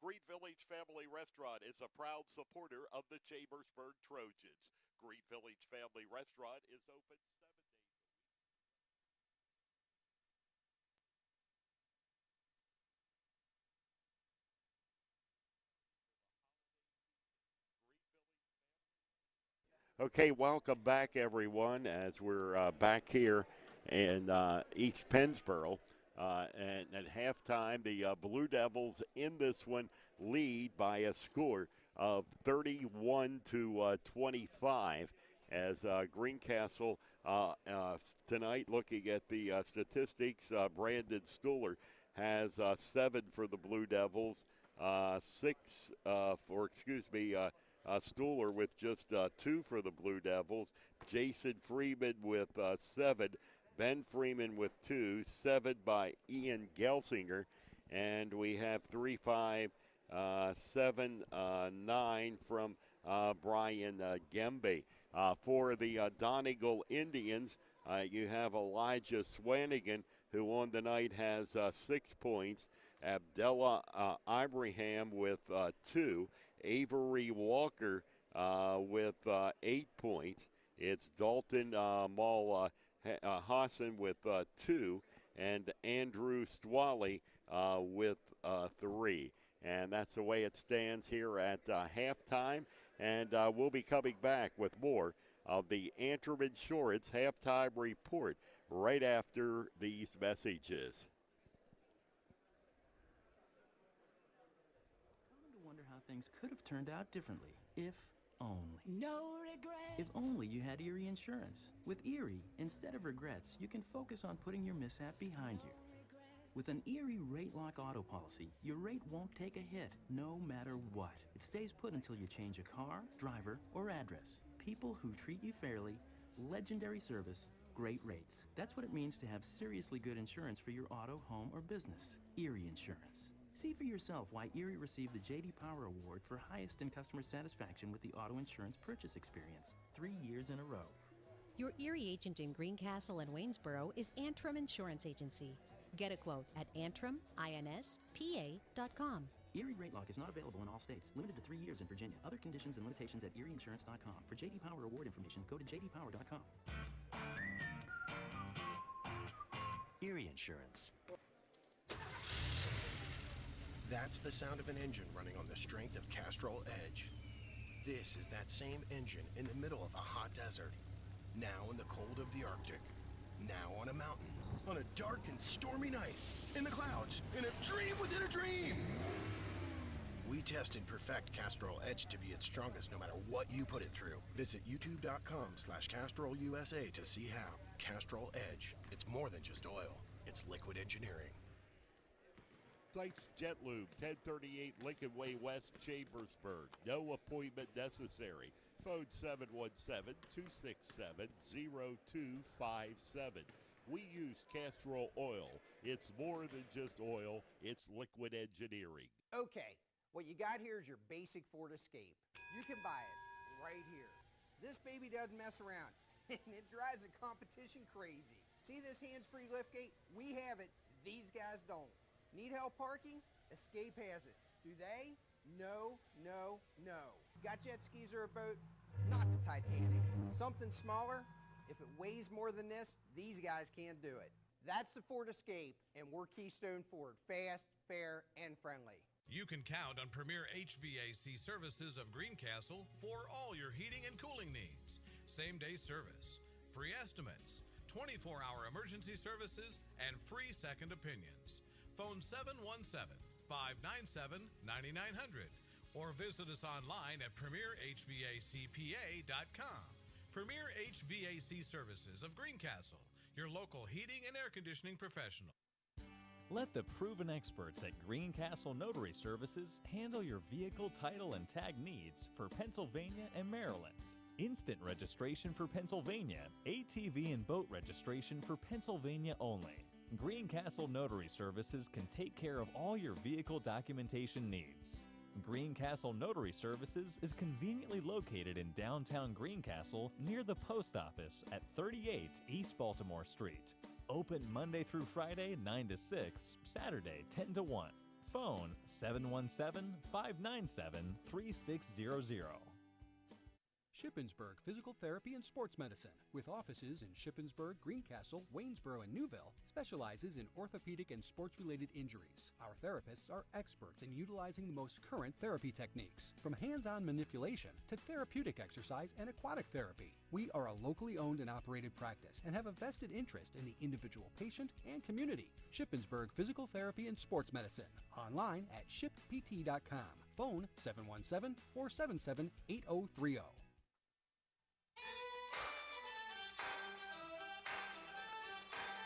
Green Village Family Restaurant is a proud supporter of the Chambersburg Trojans. Green Village Family Restaurant is open 7 days a week. Okay, welcome back, everyone, as we're back here in East Pennsboro. And at halftime, the Blue Devils in this one lead by a score of 31-25 as Greencastle tonight, looking at the statistics, Brandon Stuhler has 7 for the Blue Devils, Stuhler with just 2 for the Blue Devils, Jason Freeman with 7, Ben Freeman with 2, 7 by Ian Gelsinger, and we have 3, 5, 7, 9 from Brian Gembe. For the Donegal Indians, you have Elijah Swanigan, who on the night has 6 points, Abdullah Ibrahim with 2, Avery Walker with 8 points. It's Dalton Hassan with 2, and Andrew Stwally with 3. And that's the way it stands here at halftime. And we'll be coming back with more of the Antrim Insurance Halftime Report right after these messages. I wonder how things could have turned out differently if only. No regrets. If only you had Erie Insurance. With Erie, instead of regrets, you can focus on putting your mishap behind you. With an Erie Rate Lock auto policy, your rate won't take a hit, no matter what. It stays put until you change a car, driver, or address. People who treat you fairly, legendary service, great rates. That's what it means to have seriously good insurance for your auto, home, or business. Erie Insurance. See for yourself why Erie received the J.D. Power Award for highest in customer satisfaction with the auto insurance purchase experience 3 years in a row. Your Erie agent in Greencastle and Waynesboro is Antrim Insurance Agency. Get a quote at antriminspa.com. Erie Rate Lock is not available in all states. Limited to 3 years in Virginia. Other conditions and limitations at erieinsurance.com. For J.D. Power Award information, go to jdpower.com. Erie Insurance. That's the sound of an engine running on the strength of Castrol Edge. This is that same engine in the middle of a hot desert. Now in the cold of the Arctic. Now on a mountain. On a dark and stormy night. In the clouds. In a dream within a dream. We test and perfect Castrol Edge to be its strongest no matter what you put it through. Visit youtube.com/CastrolUSA to see how. Castrol Edge. It's more than just oil. It's liquid engineering. Sites Jet Lube, 1038 Lincoln Way West, Chambersburg. No appointment necessary. Phone 717-267-0257. We use Castrol oil. It's more than just oil. It's liquid engineering. Okay, what you got here is your basic Ford Escape. You can buy it right here. This baby doesn't mess around, and it drives the competition crazy. See this hands-free liftgate? We have it. These guys don't. Need help parking? Escape has it. Do they? No, no, no. Got jet skis or a boat? Not the Titanic. Something smaller? If it weighs more than this, these guys can't do it. That's the Ford Escape, and we're Keystone Ford. Fast, fair, and friendly. You can count on Premier HVAC Services of Greencastle for all your heating and cooling needs. Same-day service, free estimates, 24-hour emergency services, and free second opinions. Phone 717-597-9900 or visit us online at premierhvacpa.com. Premier HVAC Services of Greencastle, your local heating and air conditioning professional. Let the proven experts at Greencastle Notary Services handle your vehicle title and tag needs for Pennsylvania and Maryland. Instant registration for Pennsylvania, ATV and boat registration for Pennsylvania only. Greencastle Notary Services can take care of all your vehicle documentation needs. Greencastle Notary Services is conveniently located in downtown Greencastle near the post office at 38 East Baltimore Street. Open Monday through Friday 9 to 6, Saturday 10 to 1. Phone 717-597-3600. Shippensburg Physical Therapy and Sports Medicine, with offices in Shippensburg, Greencastle, Waynesboro, and Newville, specializes in orthopedic and sports-related injuries. Our therapists are experts in utilizing the most current therapy techniques, from hands-on manipulation to therapeutic exercise and aquatic therapy. We are a locally owned and operated practice and have a vested interest in the individual patient and community. Shippensburg Physical Therapy and Sports Medicine, online at shippt.com. Phone 717-477-8030.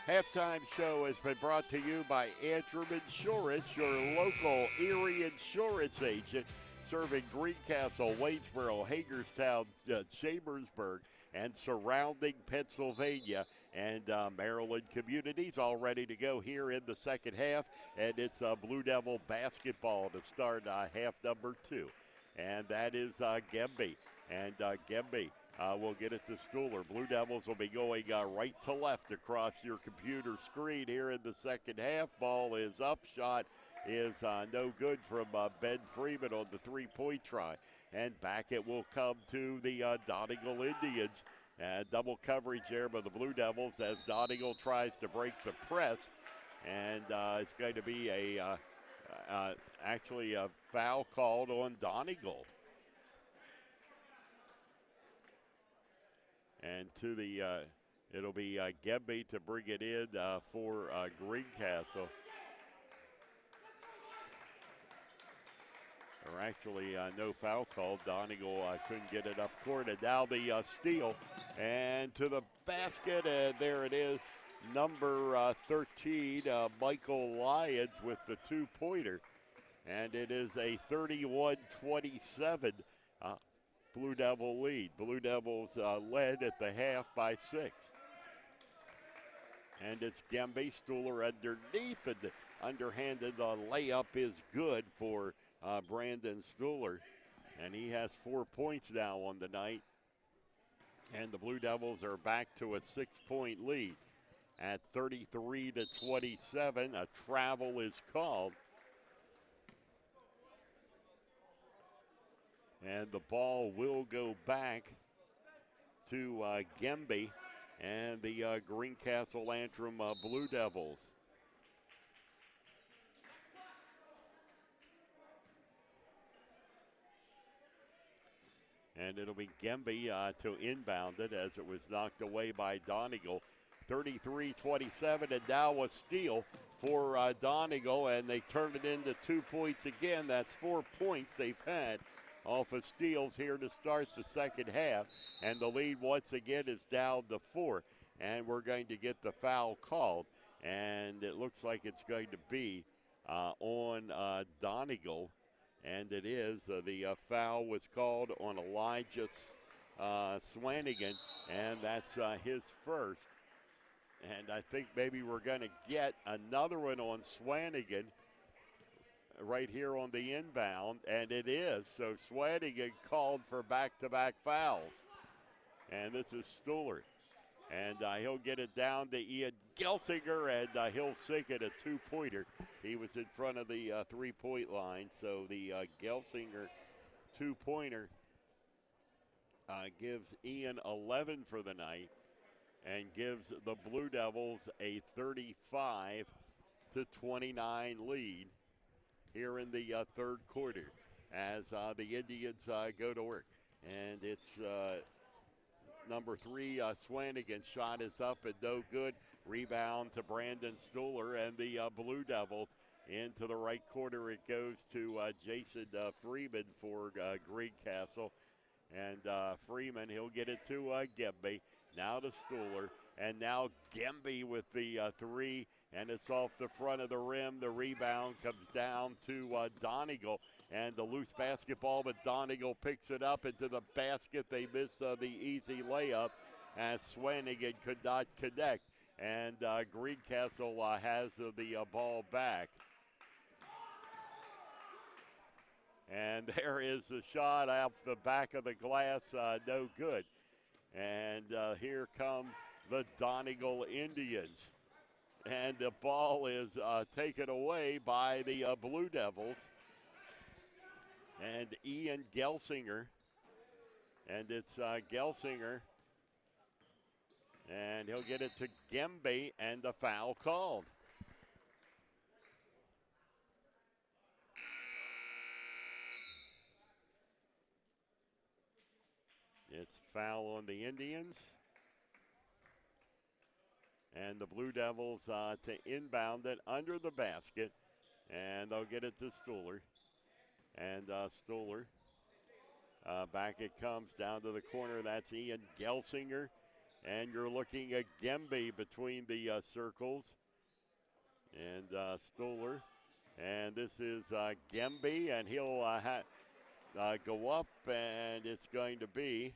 Halftime show has been brought to you by Antrim Insurance, your local Erie insurance agent, serving Greencastle, Waynesboro, Hagerstown, Chambersburg, and surrounding Pennsylvania and Maryland communities. All ready to go here in the second half, and it's Blue Devil basketball to start half number 2. And that is Gemby. And Gemby will get it to Stuhler. Blue Devils will be going right to left across your computer screen here in the second half. Ball is up. Shot is no good from Ben Freeman on the three-point try. And back it will come to the Donegal Indians. Double coverage there by the Blue Devils as Donegal tries to break the press. And it's going to be actually a foul called on Donegal. And to the, it'll be Gemby to bring it in for Greencastle. Or actually, no foul called. Donegal couldn't get it up court. And now the steal. And to the basket, and there it is. Number 13, Michael Lyons with the two-pointer. And it is a 31-27 Blue Devil lead. Blue Devils led at the half by 6. And it's Gemby. Stuhler underneath, and underhanded layup is good for Brandon Stuhler. And he has 4 points now on the night. And the Blue Devils are back to a 6-point lead at 33-27. A travel is called. And the ball will go back to Gemby and the Greencastle Antrim Blue Devils. And it'll be Gemby to inbound it as it was knocked away by Donegal. 33-27, and now a steal for Donegal, and they turn it into 2 points again. That's 4 points they've had off of steals here to start the second half. And the lead once again is down to 4. And we're going to get the foul called. And it looks like it's going to be on Donegal. And it is. The foul was called on Elijah Swanigan. And that's his first. And I think maybe we're going to get another one on Swanigan right here on the inbound, and it is. So Swanigan called for back-to-back fouls. And this is Stuhler. And he'll get it down to Ian Gelsinger, and he'll sink it, a two-pointer. He was in front of the three-point line, so the Gelsinger two-pointer gives Ian 11 for the night. and gives the Blue Devils a 35-29 lead here in the third quarter as the Indians go to work. And it's number 3, Swanigan's shot is up and no good. Rebound to Brandon Stuhler, and the Blue Devils into the right corner. It goes to Jason Freeman for Greencastle. And Freeman, he'll get it to Gemby. Now to Stuhler. And now Gemby with the 3, and it's off the front of the rim. The rebound comes down to Donegal, and the loose basketball, but Donegal picks it up into the basket. They miss the easy layup as Swanigan could not connect, and Greencastle has the ball back. And there is the shot off the back of the glass, no good. And here come the Donegal Indians. And the ball is taken away by the Blue Devils. And Ian Gelsinger. And it's Gelsinger. And he'll get it to Gemby, and the foul called. It's foul on the Indians. And the Blue Devils to inbound it under the basket. And they'll get it to Stuhler. And Stuhler, back it comes down to the corner. That's Ian Gelsinger. And you're looking at Gemby between the circles. And Stuhler. And this is Gemby, and he'll go up, and it's going to be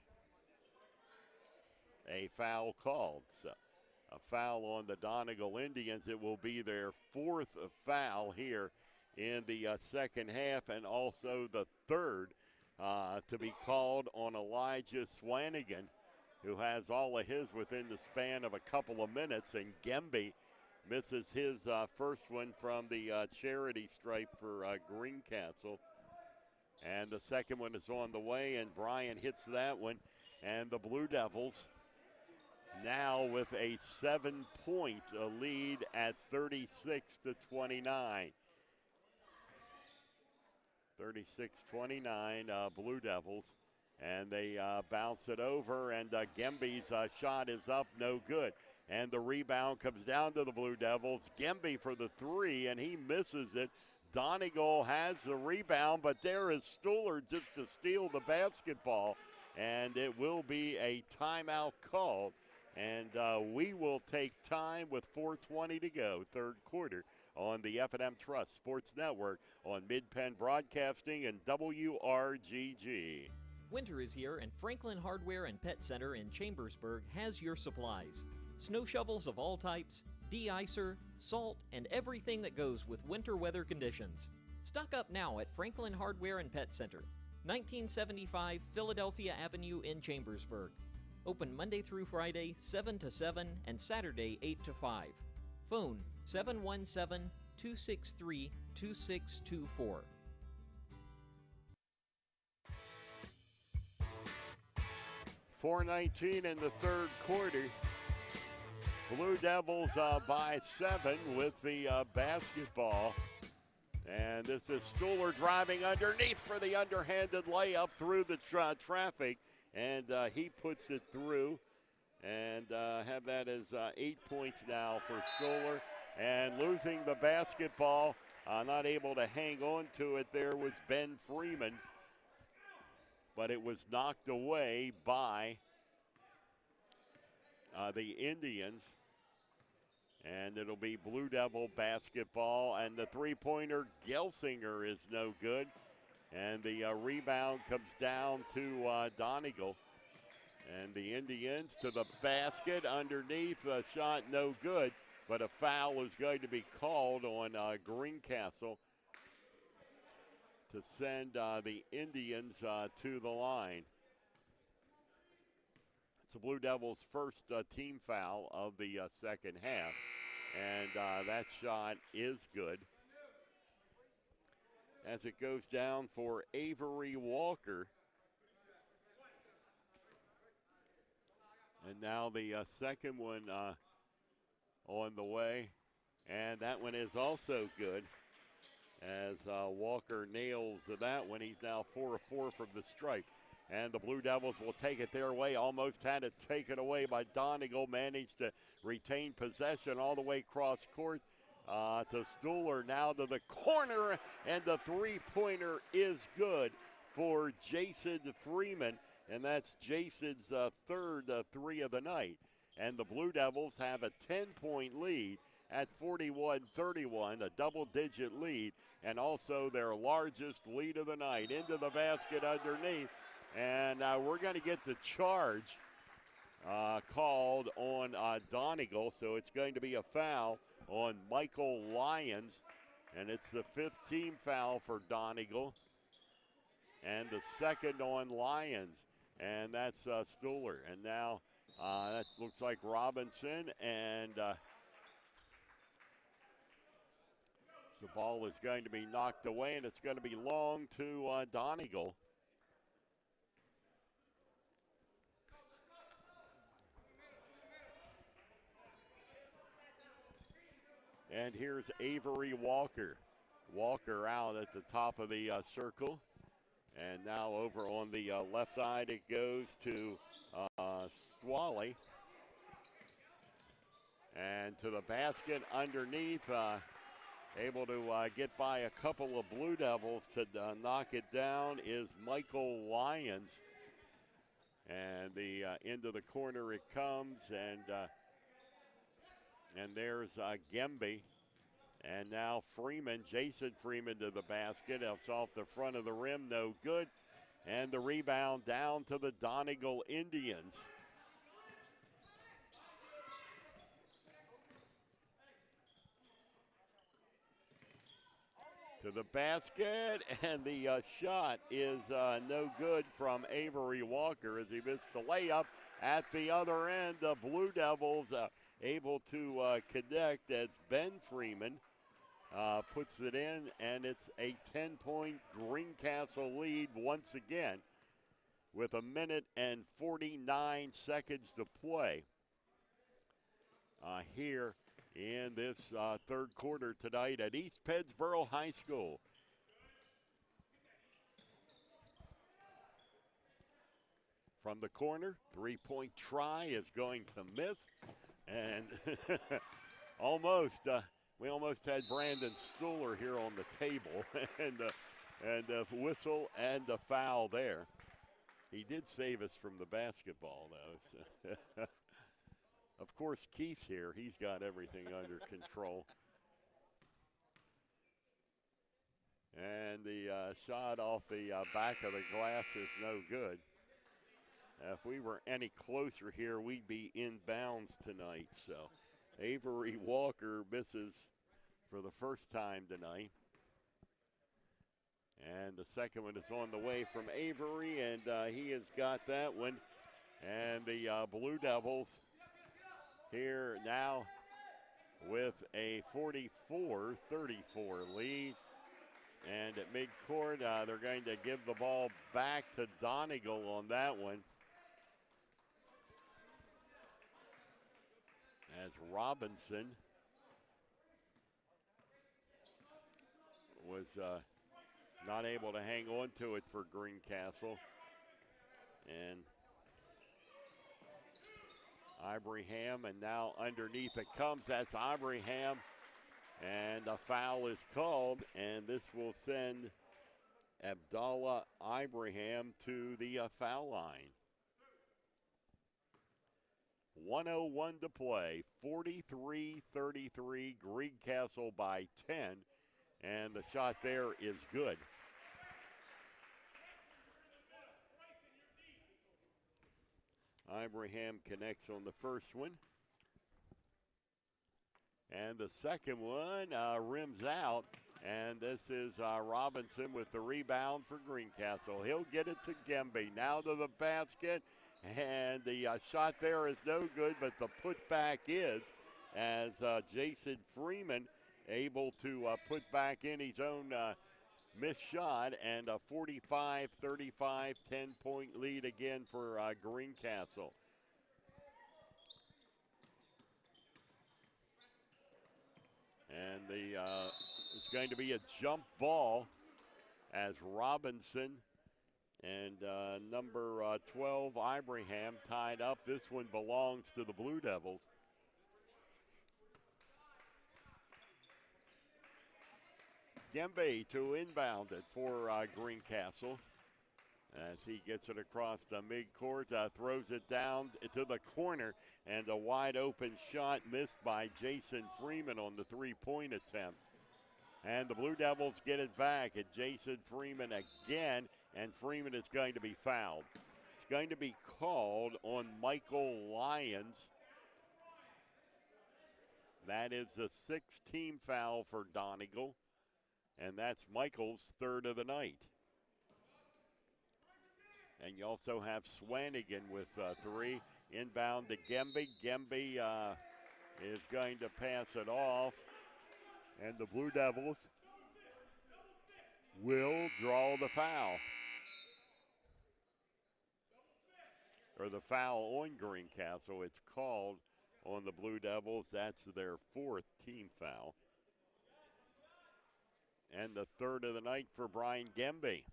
a foul called. So a foul on the Donegal Indians. It will be their 4th foul here in the second half, and also the 3rd to be called on Elijah Swanigan, who has all of his within the span of a couple of minutes, and Gemby misses his first one from the charity stripe for Greencastle. And the second one is on the way, and Bryan hits that one. And the Blue Devils now with a 7-point lead at 36-29. 36-29, Blue Devils. And they bounce it over, and Gemby's shot is up, no good. And the rebound comes down to the Blue Devils. Gemby for the 3, and he misses it. Donegal has the rebound, but there is Stuhler just to steal the basketball. And it will be a timeout called. And we will take time with 4:20 to go, third quarter, on the F&M Trust Sports Network on Mid-Penn Broadcasting and WRGG. Winter is here, and Franklin Hardware and Pet Center in Chambersburg has your supplies. Snow shovels of all types, de-icer, salt, and everything that goes with winter weather conditions. Stock up now at Franklin Hardware and Pet Center, 1975 Philadelphia Avenue in Chambersburg. Open Monday through Friday, 7 to 7, and Saturday, 8 to 5. Phone 717-263-2624. .4:19 in the third quarter. Blue Devils by 7 with the basketball. And this is Stuhler driving underneath for the underhanded layup through the traffic. And he puts it through. And have that as 8 points now for Stuhler. And losing the basketball, not able to hang on to it there was Ben Freeman. But it was knocked away by the Indians. And it'll be Blue Devil basketball. And the three-pointer, Gelsinger, is no good. And the rebound comes down to Donegal. And the Indians to the basket underneath. A shot no good. But a foul is going to be called on Greencastle to send the Indians to the line. It's the Blue Devils' first team foul of the second half. And that shot is good. As it goes down for Avery Walker. And now the second one on the way. And that one is also good as Walker nails that one. He's now 4 of 4 from the stripe. And the Blue Devils will take it their way. Almost had it taken away by Donegal. Managed to retain possession all the way cross court to Stuhler. Now to the corner, and the three-pointer is good for Jason Freeman. And that's Jason's third three of the night. And the Blue Devils have a 10-point lead at 41-31, a double-digit lead, and also their largest lead of the night. Into the basket underneath. And we're going to get the charge called on Donegal, so it's going to be a foul on Michael Lyons, and it's the 5th team foul for Donegal, and the second on Lyons, and that's Stuhler. And now that looks like Robinson, and the ball is going to be knocked away, and it's going to be long to Donegal. And here's Avery Walker. Walker out at the top of the circle. And now over on the left side it goes to Swally. And to the basket underneath. Able to get by a couple of Blue Devils to knock it down is Michael Lyons. And the into the corner it comes, and there's Gemby. And now Freeman, Jason Freeman to the basket. It's off the front of the rim, no good. And the rebound down to the Donegal Indians. To the basket, and the shot is no good from Avery Walker as he missed the layup. At the other end, the Blue Devils able to connect as Ben Freeman puts it in, and it's a 10-point Greencastle lead once again with 1 minute and 49 seconds to play here in this third quarter tonight at East Pennsboro High School. From the corner, three-point try is going to miss, and we almost had Brandon Stuhler here on the table, and a whistle and a foul there. He did save us from the basketball, though. So of course, Keith's here. He's got everything under control. And the shot off the back of the glass is no good. If we were any closer here, we'd be in bounds tonight. So Avery Walker misses for the first time tonight. And the second one is on the way from Avery, and he has got that one. And the Blue Devils here now with a 44-34 lead. And at midcourt, they're going to give the ball back to Donegal on that one. As Robinson was not able to hang on to it for Greencastle. And Ibrahim, and now underneath it comes. That's Ibrahim, and a foul is called, and this will send Abdallah Ibrahim to the foul line. 1:01 to play, 43-33, Greencastle by 10, and the shot there is good. Ibrahim connects on the first one. And the second one rims out, and this is Robinson with the rebound for Greencastle. He'll get it to Gemby. Now to the basket, and the shot there is no good, but the putback is, as Jason Freeman able to put back in his own missed shot, and a 45-35 10-point lead again for Greencastle. And it's going to be a jump ball as Robinson and number 12, Ibrahim, tied up. This one belongs to the Blue Devils. Gembe to inbound it for Greencastle. As he gets it across the midcourt, throws it down to the corner, and a wide open shot missed by Jason Freeman on the three-point attempt. And the Blue Devils get it back, and Jason Freeman again, and Freeman is going to be fouled. It's going to be called on Michael Lyons. That is the sixth team foul for Donegal, and that's Michael's third of the night. And you also have Swanigan with three. Inbound to Gembe. Gembe is going to pass it off. And the Blue Devils will draw the foul. Or the foul on Greencastle. It's called on the Blue Devils. That's their fourth team foul. And the third of the night for Brian Gembe.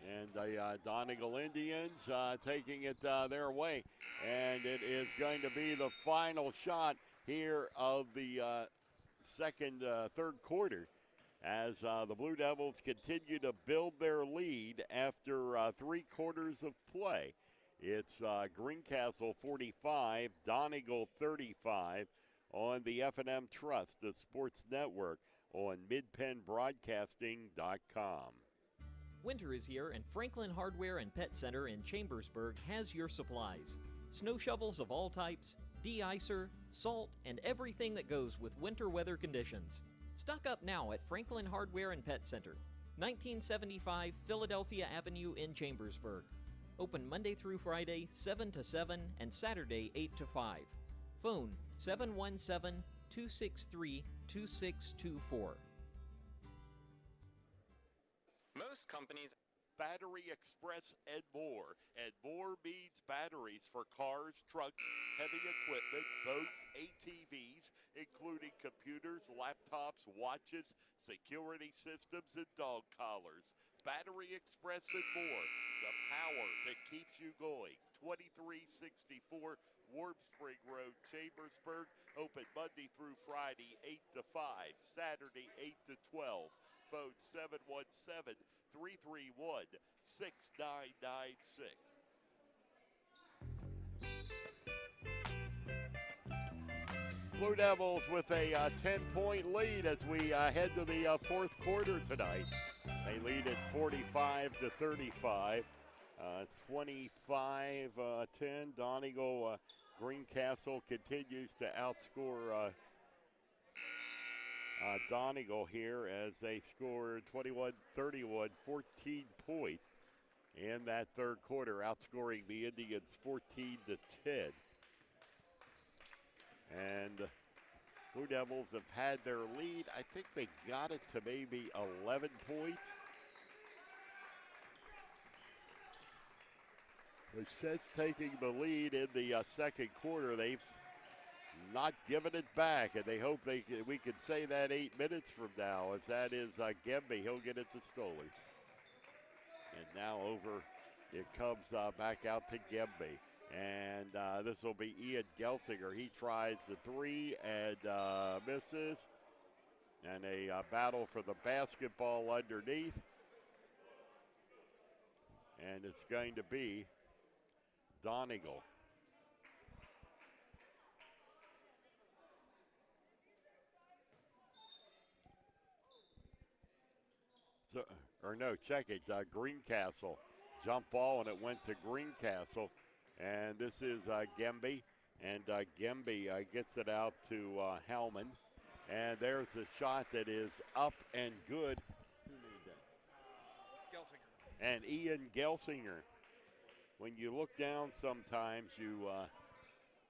And the Donegal Indians taking it their way. And it is going to be the final shot here of the third quarter as the Blue Devils continue to build their lead after 3 quarters of play. It's Greencastle 45, Donegal 35 on the F&M Trust, the sports network on midpennbroadcasting.com. Winter is here, and Franklin Hardware and Pet Center in Chambersburg has your supplies. Snow shovels of all types, de-icer, salt, and everything that goes with winter weather conditions. Stock up now at Franklin Hardware and Pet Center, 1975 Philadelphia Avenue in Chambersburg. Open Monday through Friday, 7 to 7, and Saturday, 8 to 5. Phone 717-263-2624. Most companies. Battery Express and more means batteries for cars, trucks, heavy equipment, boats, ATVs, including computers, laptops, watches, security systems, and dog collars. Battery Express and more, the power that keeps you going. 2364 Warm Spring Road, Chambersburg, open Monday through Friday, 8 to 5, Saturday, 8 to 12. Phone 717-331-6996. Blue Devils with a 10-point lead as we head to the fourth quarter tonight. They lead at 45 to 35. 25-10. Donegal Greencastle continues to outscore Donegal here as they scored 21-31, 14 points in that third quarter, outscoring the Indians 14 to 10. And Blue Devils have had their lead. I think they got it to maybe 11 points. But since taking the lead in the second quarter, they've not given it back, and they hope we can say that 8 minutes from now, as that is Gembe. He'll get it to Stoller. And now over it comes back out to Gembe. And this will be Ian Gelsinger. He tries the three and misses. And a battle for the basketball underneath. And it's going to be Donegal. Check it. Greencastle. Jump ball, and it went to Greencastle. And this is Gembe. And Gembe gets it out to Hellman. And there's a shot that is up and good. Who made that? Gelsinger. And Ian Gelsinger. When you look down sometimes,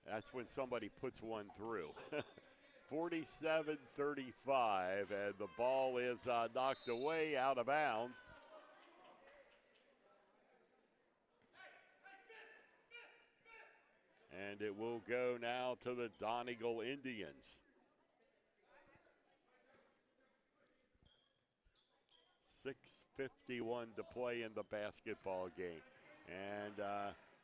that's when somebody puts one through. 47-35, and the ball is knocked away out of bounds. And it will go now to the Donegal Indians. 6:51 to play in the basketball game. And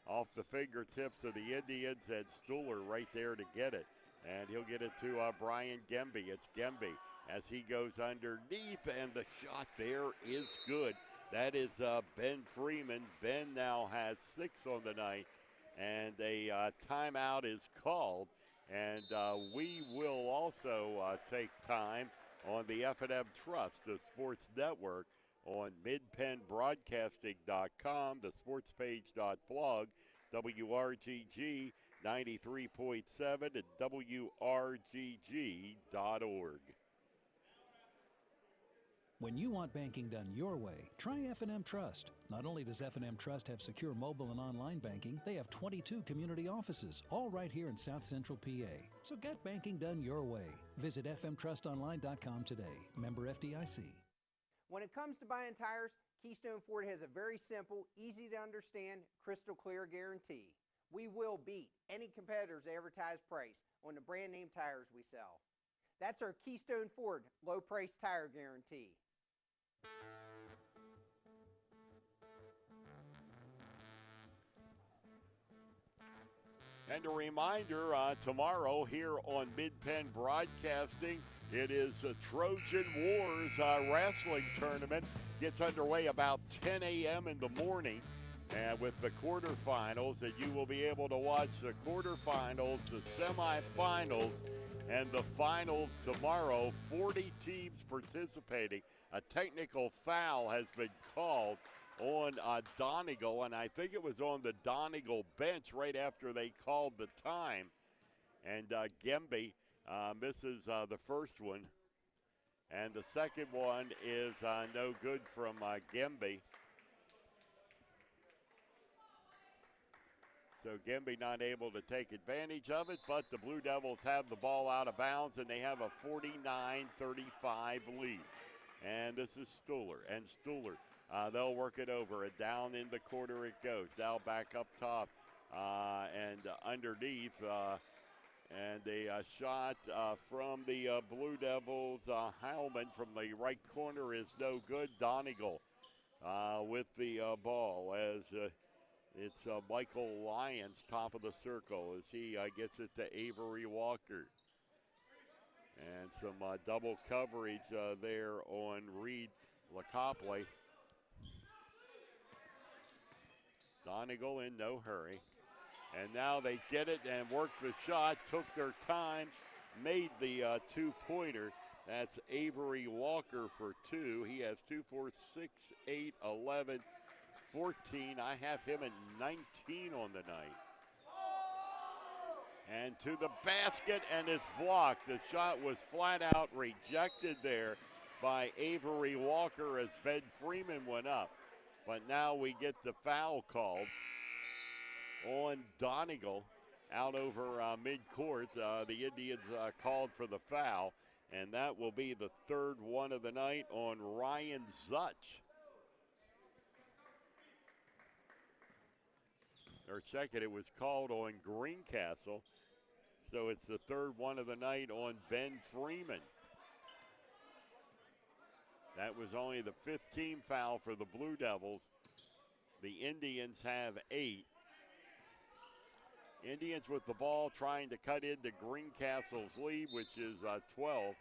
off the fingertips of the Indians, and Stuhler right there to get it. And he'll get it to Brian Gemby. It's Gemby as he goes underneath, and the shot there is good. That is Ben Freeman. Ben now has 6 on the night, and a timeout is called. And we will also take time on the F&M Trust, the sports network, on midpennbroadcasting.com, the sportspage.blog, WRGG 93.7 and WRGG.org. When you want banking done your way, try F&M Trust. Not only does F&M Trust have secure mobile and online banking, they have 22 community offices, all right here in South Central PA. So get banking done your way. Visit fmtrustonline.com today. Member FDIC. When it comes to buying tires, Keystone Ford has a very simple, easy to understand, crystal clear guarantee. We will beat any competitor's advertised price on the brand name tires we sell. That's our Keystone Ford low price tire guarantee. And a reminder, tomorrow here on Mid-Penn Broadcasting, it is a Trojan Wars wrestling tournament. Gets underway about 10 a.m. in the morning, and with the quarterfinals, and you will be able to watch the quarterfinals, the semifinals, and the finals tomorrow. 40 teams participating. A technical foul has been called on Donegal, and I think it was on the Donegal bench right after they called the time. And Gemby misses the first one. And the second one is no good from Gemby. So Gemby not able to take advantage of it, but the Blue Devils have the ball out of bounds, and they have a 49-35 lead. And this is Stuhler, and Stuhler, they'll work it over, and down in the corner it goes. Now back up top and underneath, and a shot from the Blue Devils. Heilman from the right corner is no good. Donegal with the ball as it's Michael Lyons, top of the circle, as he gets it to Avery Walker. And some double coverage there on Reed LaCopley. Donegal in no hurry. And now they get it and work the shot, took their time, made the two-pointer. That's Avery Walker for 2. He has 2, 4, 6, 8, 11, 14. I have him at 19 on the night. And to the basket, and it's blocked. The shot was flat out rejected there by Avery Walker as Ben Freeman went up. But now we get the foul called on Donegal out over midcourt. The Indians called for the foul, and that will be the third one of the night on Ryan Zutch. Or second, it was called on Greencastle. So it's the third one of the night on Ben Freeman. That was only the 5th team foul for the Blue Devils. The Indians have 8. Indians with the ball trying to cut into Greencastle's lead, which is 12.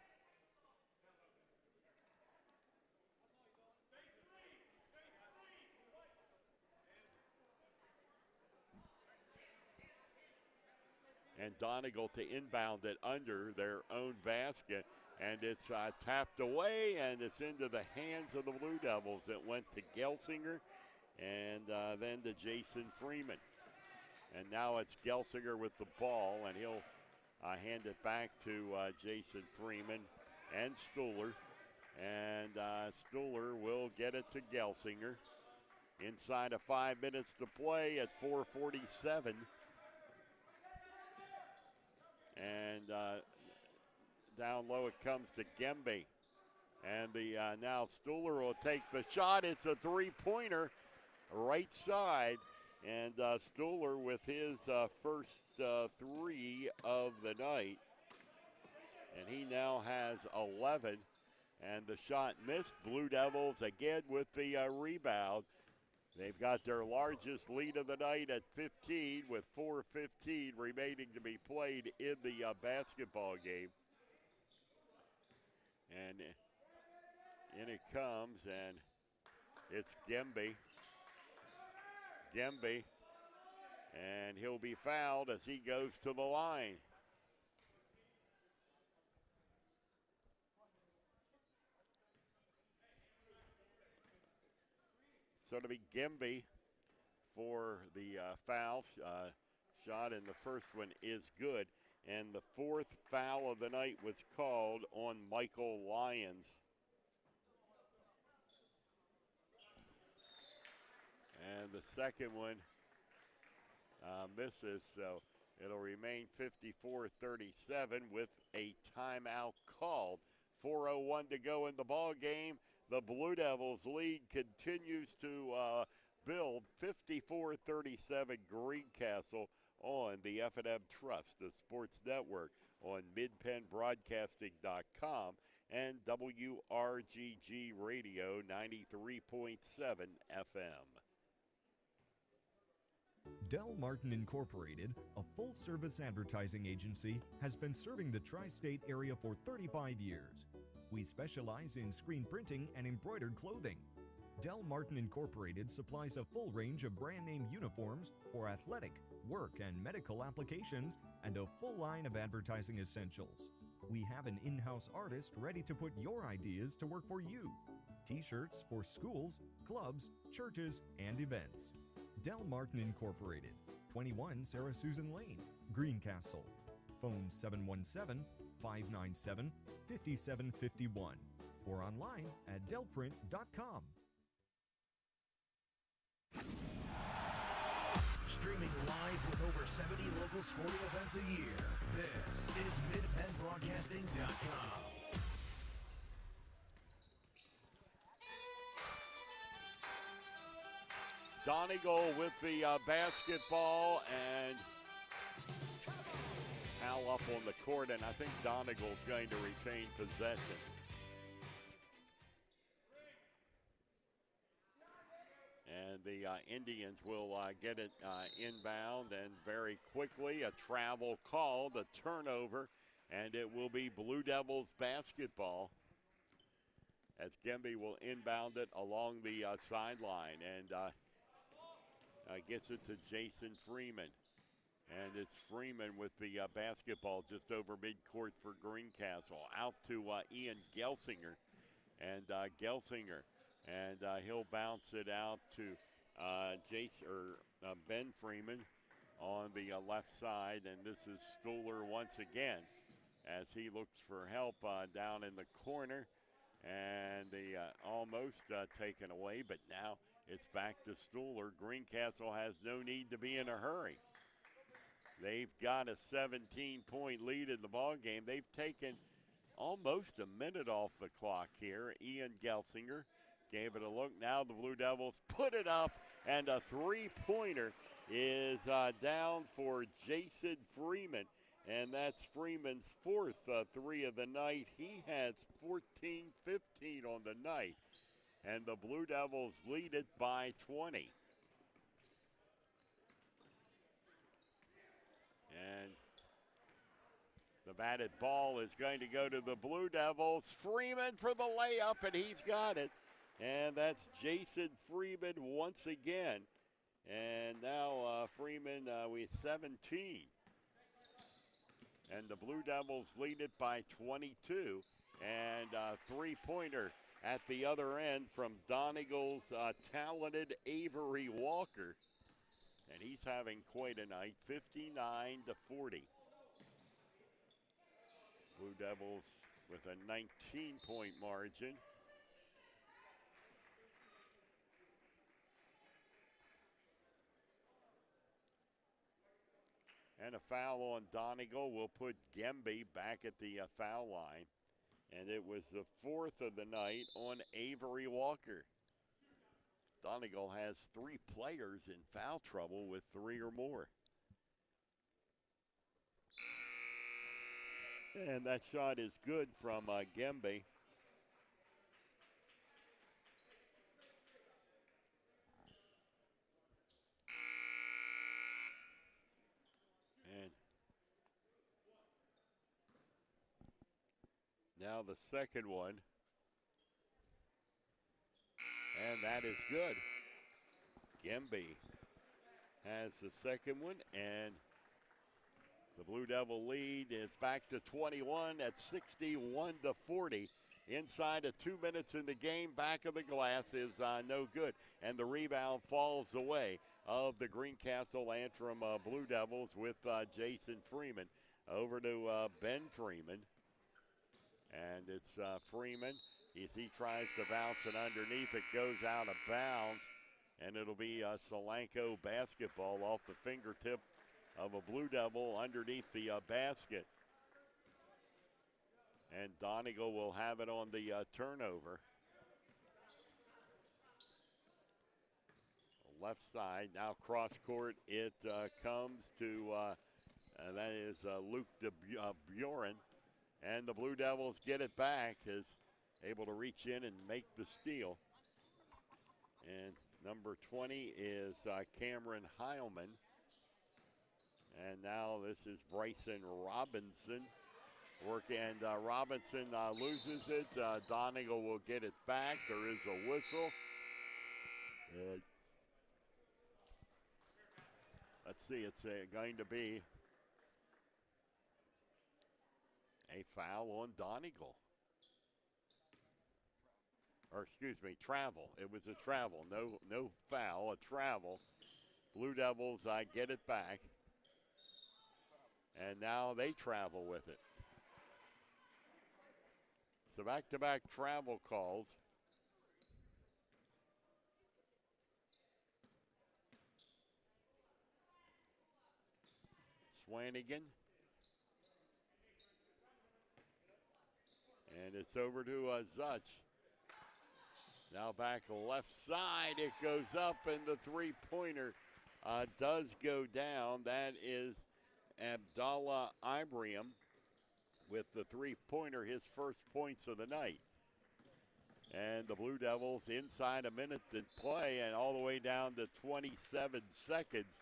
And Donegal to inbound it under their own basket. And it's tapped away, and it's into the hands of the Blue Devils. It went to Gelsinger and then to Jason Freeman. And now it's Gelsinger with the ball, and he'll hand it back to Jason Freeman and Stuhler. And Stuhler will get it to Gelsinger. Inside of 5 minutes to play at 4:47. And down low it comes to Gemby. And the now Stuhler will take the shot. It's a three-pointer right side. And Stuhler with his first 3 of the night. And he now has 11. And the shot missed. Blue Devils again with the rebound. They've got their largest lead of the night at 15 with 4:15 remaining to be played in the basketball game. And in it comes, and it's Gemby. And he'll be fouled as he goes to the line. So it'll be Gemby for the foul shot, and the first one is good. And the 4th foul of the night was called on Michael Lyons. And the second one misses, so it'll remain 54-37 with a timeout called. 4:01 to go in the ball game. The Blue Devils lead continues to build. 54-37 Greencastle on the F&M Trust, the sports network, on midpennbroadcasting.com and WRGG Radio 93.7 FM. Del Martin Incorporated, a full-service advertising agency, has been serving the tri-state area for 35 years. We specialize in screen printing and embroidered clothing. Del Martin Incorporated supplies a full range of brand-name uniforms for athletic, work, and medical applications, and a full line of advertising essentials. We have an in-house artist ready to put your ideas to work for you. T-shirts for schools, clubs, churches, and events. Del Martin Incorporated, 21 Sarah Susan Lane, Greencastle. Phone 717-597-5751 or online at delprint.com. Streaming live with over 70 local sporting events a year, this is midpennbroadcasting.com. Donegal with the basketball, and Hal up on the court, and I think Donegal's going to retain possession. And the Indians will get it inbound, and very quickly a travel call, the turnover, and it will be Blue Devils basketball as Gemby will inbound it along the sideline, and gets it to Jason Freeman. And it's Freeman with the basketball just over midcourt for Greencastle. Out to Ian Gelsinger. And Gelsinger. And he'll bounce it out to Ben Freeman on the left side. And this is Stuhler once again as he looks for help down in the corner. And the almost taken away, but now it's back to Stuhler. Greencastle has no need to be in a hurry. They've got a 17-point lead in the ballgame. They've taken almost a minute off the clock here. Ian Gelsinger gave it a look. Now the Blue Devils put it up, and a three-pointer is down for Jason Freeman. And that's Freeman's fourth 3 of the night. He has 14-15 on the night. And the Blue Devils lead it by 20. And the batted ball is going to go to the Blue Devils. Freeman for the layup, and he's got it. And that's Jason Freeman once again. And now Freeman with 17. And the Blue Devils lead it by 22. And a three-pointer at the other end from Donegal's talented Avery Walker. And he's having quite a night, 59-40. Blue Devils with a 19-point margin. And a foul on Donegal will put Gemby back at the foul line. And it was the fourth of the night on Avery Walker. Donegal has 3 players in foul trouble with 3 or more. And that shot is good from Gembe. And now the second one. And that is good. Gembe has the second one, and the Blue Devil lead is back to 21 at 61-40. Inside of 2 minutes in the game, back of the glass is no good. And the rebound falls away of the Greencastle Antrim Blue Devils with Jason Freeman. Over to Ben Freeman. And it's Freeman. As he tries to bounce it underneath, it goes out of bounds. And it'll be Solanco basketball off the fingertip of a Blue Devil underneath the basket. And Donegal will have it on the turnover. Left side, now cross court, it comes to, that is Luke Bjoren. And the Blue Devils get it back, is able to reach in and make the steal. And number 20 is Cameron Heilman. And now this is Bryson Robinson. And Robinson loses it. Donegal will get it back. There is a whistle. Let's see, it's going to be a foul on Donegal. Or excuse me, travel. It was a travel. No foul, a travel. Blue Devils get it back. And now they travel with it. So back-to-back travel calls. Swanigan. And it's over to Zutch. Now back left side, it goes up, and the three-pointer does go down. That is Abdallah Ibrahim with the three-pointer, his first points of the night. And the Blue Devils inside a minute to play and all the way down to 27 seconds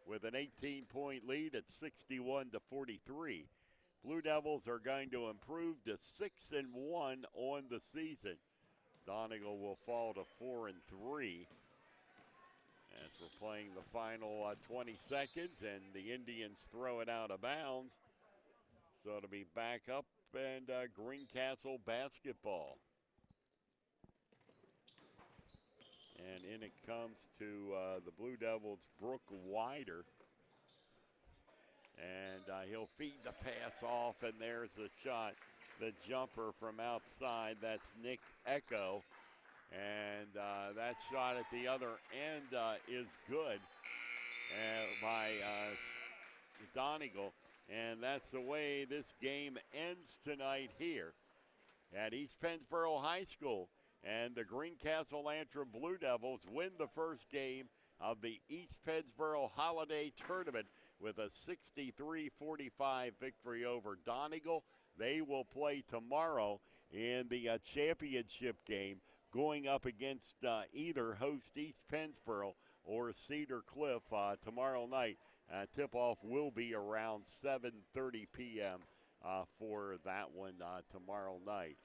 with an 18-point lead at 61-43. Blue Devils are going to improve to 6-1 on the season. Donegal will fall to 4-3 as we're playing the final 20 seconds, and the Indians throw it out of bounds. So it'll be back up and Greencastle basketball. And in it comes to the Blue Devils, Brooke Wider. And he'll feed the pass off, and there's the shot. The jumper from outside, that's Nick Echo. And that shot at the other end is good by Donegal. And that's the way this game ends tonight here at East Pennsboro High School. And the Greencastle Antrim Blue Devils win the first game of the East Pennsboro Holiday Tournament with a 63-45 victory over Donegal. They will play tomorrow in the championship game, going up against either host East Pennsboro or Cedar Cliff tomorrow night. Tip-off will be around 7:30 p.m. For that one tomorrow night.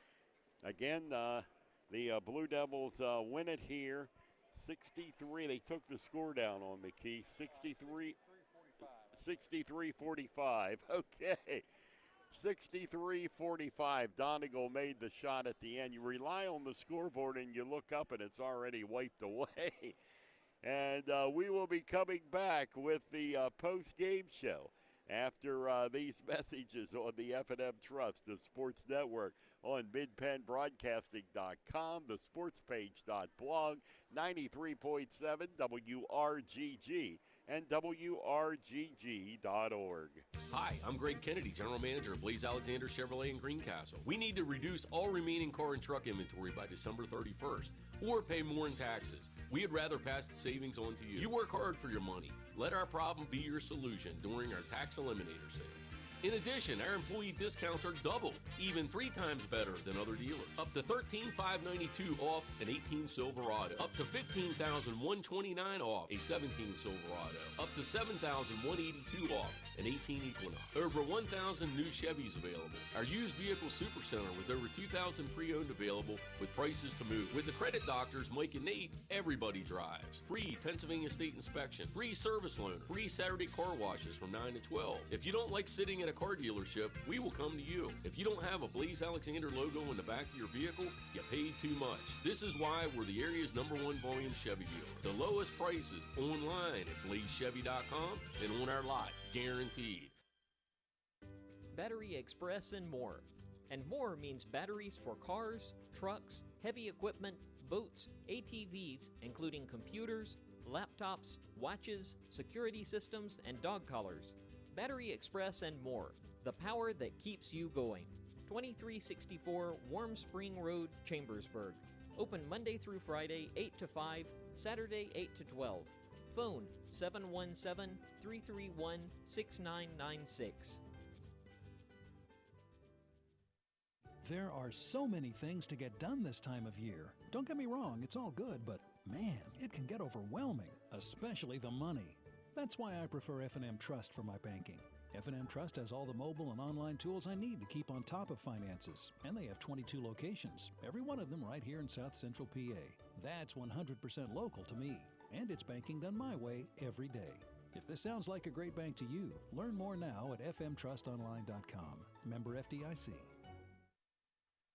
Again, the Blue Devils win it here, 63. They took the score down on me, Keith. 63-45. Okay. 63-45. Donegal made the shot at the end. You rely on the scoreboard and you look up and it's already wiped away. And we will be coming back with the post-game show after these messages on the F&M Trust, the Sports Network, on midpennbroadcasting.com, the sportspage.blog, 93.7 WRGG, and WRGG.org. Hi, I'm Greg Kennedy, General Manager of Blaze Alexander Chevrolet in Greencastle. We need to reduce all remaining car and truck inventory by December 31st, or pay more in taxes. We'd rather pass the savings on to you. You work hard for your money. Let our problem be your solution during our tax eliminator sale. In addition, our employee discounts are double, even 3 times better than other dealers. Up to $13,592 off an 18 Silverado. Up to $15,129 off a 17 Silverado. Up to $7,182 off an 18 Equinox. Over 1,000 new Chevys available. Our used vehicle super center with over 2,000 pre-owned available with prices to move. With the credit doctors Mike and Nate, everybody drives. Free Pennsylvania State inspection. Free service loaner. Free Saturday car washes from 9 to 12. If you don't like sitting at a car dealership, we will come to you. If you don't have a Blaze Alexander logo in the back of your vehicle, you paid too much. This is why we're the area's #1 volume Chevy dealer. The lowest prices online at blazechevy.com and on our lot, guaranteed. Battery Express and more. And more means batteries for cars, trucks, heavy equipment, boats, ATVs, including computers, laptops, watches, security systems, and dog collars. Battery Express and more. The power that keeps you going. 2364 Warm Spring Road, Chambersburg. Open Monday through Friday, 8 to 5, Saturday, 8 to 12. Phone 717-331-6996. There are so many things to get done this time of year. Don't get me wrong, it's all good, but man, it can get overwhelming, especially the money. That's why I prefer F&M Trust for my banking. F&M Trust has all the mobile and online tools I need to keep on top of finances, and they have 22 locations, every one of them right here in South Central PA. That's 100% local to me, and it's banking done my way every day. If this sounds like a great bank to you, learn more now at fmtrustonline.com. Member FDIC.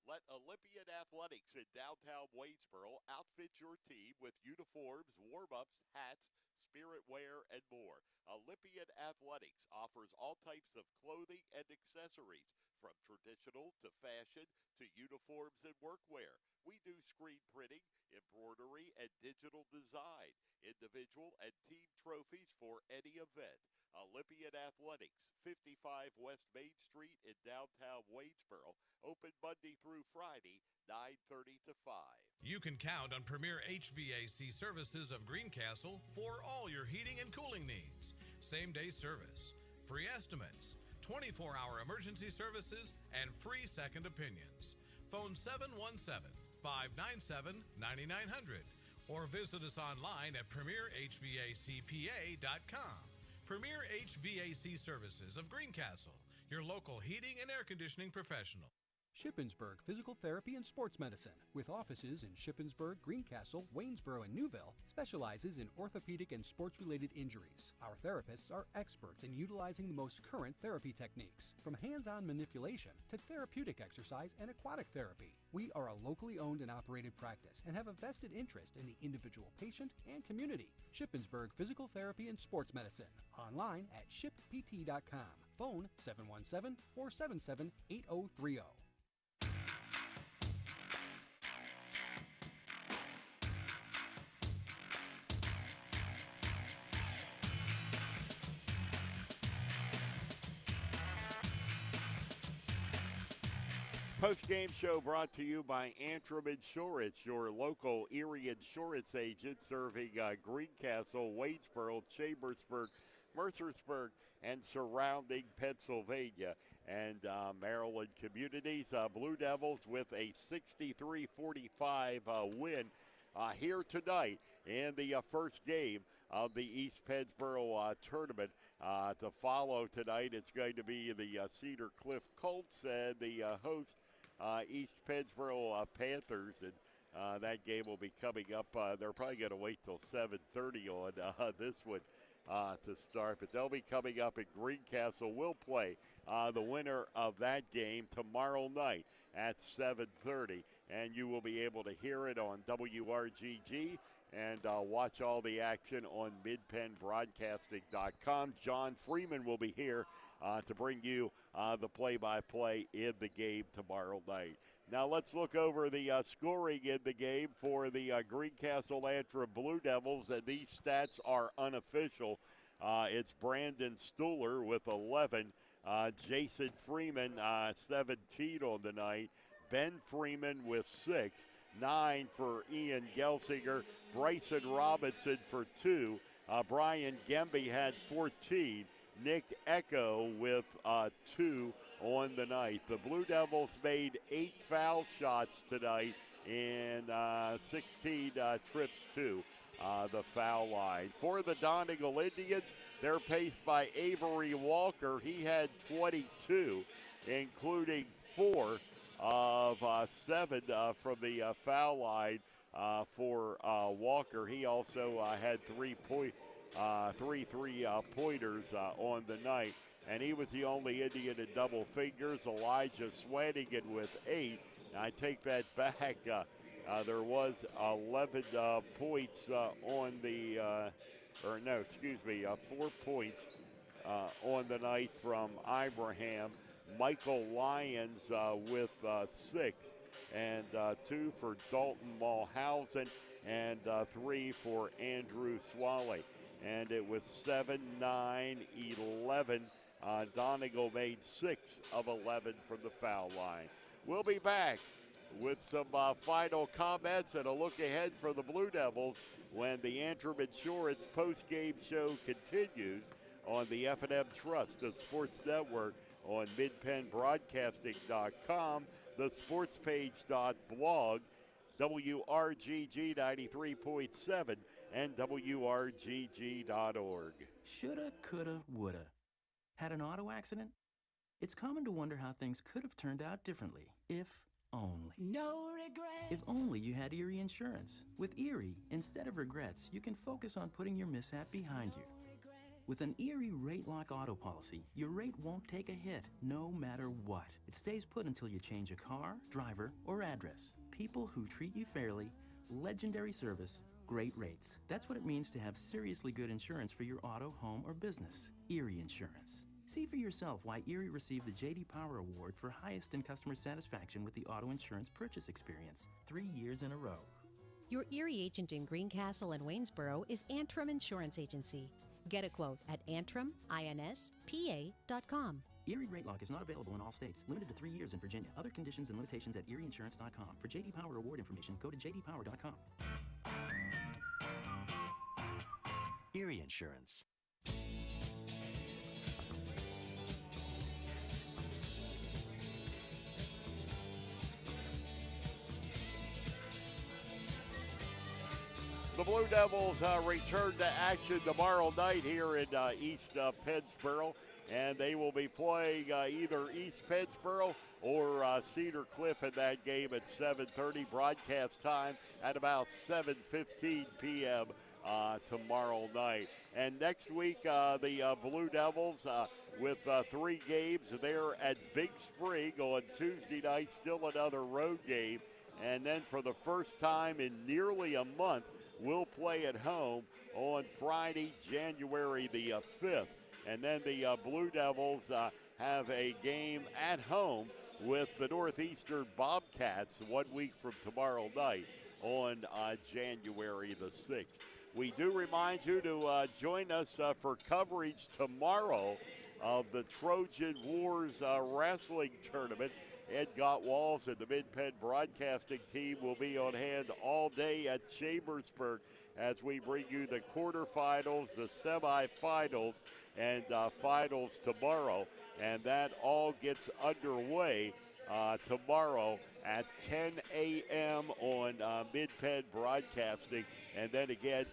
Let Olympian Athletics in downtown Waynesboro outfit your team with uniforms, warm-ups, hats, spirit wear, and more. Olympian Athletics offers all types of clothing and accessories, from traditional to fashion to uniforms and workwear. We do screen printing, embroidery, and digital design, individual and team trophies for any event. Olympian Athletics, 55 West Main Street in downtown Waynesboro, open Monday through Friday, 9:30 to 5. You can count on Premier HVAC Services of Greencastle for all your heating and cooling needs. Same-day service, free estimates, 24-hour emergency services, and free second opinions. Phone 717-597-9900 or visit us online at premierhvacpa.com. Premier HVAC Services of Greencastle, your local heating and air conditioning professional. Shippensburg Physical Therapy and Sports Medicine, with offices in Shippensburg, Greencastle, Waynesboro, and Newville, specializes in orthopedic and sports-related injuries. Our therapists are experts in utilizing the most current therapy techniques, from hands-on manipulation to therapeutic exercise and aquatic therapy. We are a locally owned and operated practice and have a vested interest in the individual patient and community. Shippensburg Physical Therapy and Sports Medicine, online at shippt.com. Phone 717-477-8030. Post-game show brought to you by Antrim Insurance, your local Erie insurance agent serving Greencastle, Waynesboro, Chambersburg, Mercersburg, and surrounding Pennsylvania and Maryland communities. Blue Devils with a 63-45 win here tonight in the first game of the East Pennsboro tournament. To follow tonight, it's going to be the Cedar Cliff Colts and the host East Pennsboro Panthers, and that game will be coming up. They're probably going to wait till 7:30 on this one to start, but they'll be coming up at Greencastle. We'll play the winner of that game tomorrow night at 7:30, and you will be able to hear it on WRGG and watch all the action on midpennbroadcasting.com. John Freeman will be here to bring you the play-by-play in the game tomorrow night. Now let's look over the scoring in the game for the Greencastle Antrim Blue Devils, and these stats are unofficial. It's Brandon Stuhler with 11, Jason Freeman 17 on the night, Ben Freeman with 6, 9 for Ian Gelsinger, Bryson Robinson for 2, Brian Gemby had 14, Nick Echo with 2 on the night. The Blue Devils made 8 foul shots tonight and 16 trips to the foul line. For the Donegal Indians, they're paced by Avery Walker. He had 22, including 4 of 7 from the foul line for Walker. He also had 3 3-pointers on the night, and he was the only Indian in double figures. Elijah Swanigan with 8. I take that back. There was 11 points on the, 4 points on the night from Ibrahim. Michael Lyons with 6, and 2 for Dalton Mulhausen, and 3 for Andrew Swally. And it was 7, 9, 11. Donegal made 6 of 11 from the foul line. We'll be back with some final comments and a look ahead for the Blue Devils when the Antrim Insurance post-game show continues on the F&M Trust, the Sports Network, on midpennbroadcasting.com, the sportspage.blog, WRGG 93.7, and WRGG.org. Shoulda, coulda, woulda. Had an auto accident? It's common to wonder how things could have turned out differently, if only. No regrets. If only you had Erie Insurance. With Erie, instead of regrets, you can focus on putting your mishap behind you. With an Erie Rate Lock auto policy, your rate won't take a hit, no matter what. It stays put until you change a car, driver, or address. People who treat you fairly, legendary service, great rates. That's what it means to have seriously good insurance for your auto, home, or business. Erie Insurance. See for yourself why Erie received the J.D. Power Award for highest in customer satisfaction with the auto insurance purchase experience 3 years in a row. Your Erie agent in Greencastle and Waynesboro is Antrim Insurance Agency. Get a quote at antriminspa.com. Erie Rate Lock is not available in all states. Limited to 3 years in Virginia. Other conditions and limitations at erieinsurance.com. For J.D. Power Award information, go to jdpower.com. Erie Insurance. The Blue Devils return to action tomorrow night here in East Pennsboro, and they will be playing either East Pennsboro or Cedar Cliff in that game at 7:30. Broadcast time at about 7:15 p.m. Tomorrow night. And next week, the Blue Devils with 3 games. They're at Big Spring on Tuesday night, still another road game. And then for the first time in nearly a month, we'll play at home on Friday, January the 5th. And then the Blue Devils have a game at home with the Northeastern Bobcats 1 week from tomorrow night on January the 6th. We do remind you to join us for coverage tomorrow of the Trojan Wars Wrestling Tournament. Ed Gottwals and the Mid-Penn Broadcasting team will be on hand all day at Chambersburg as we bring you the quarterfinals, the semifinals, and finals tomorrow. And that all gets underway tomorrow at 10 a.m. on Mid-Penn Broadcasting. And then again,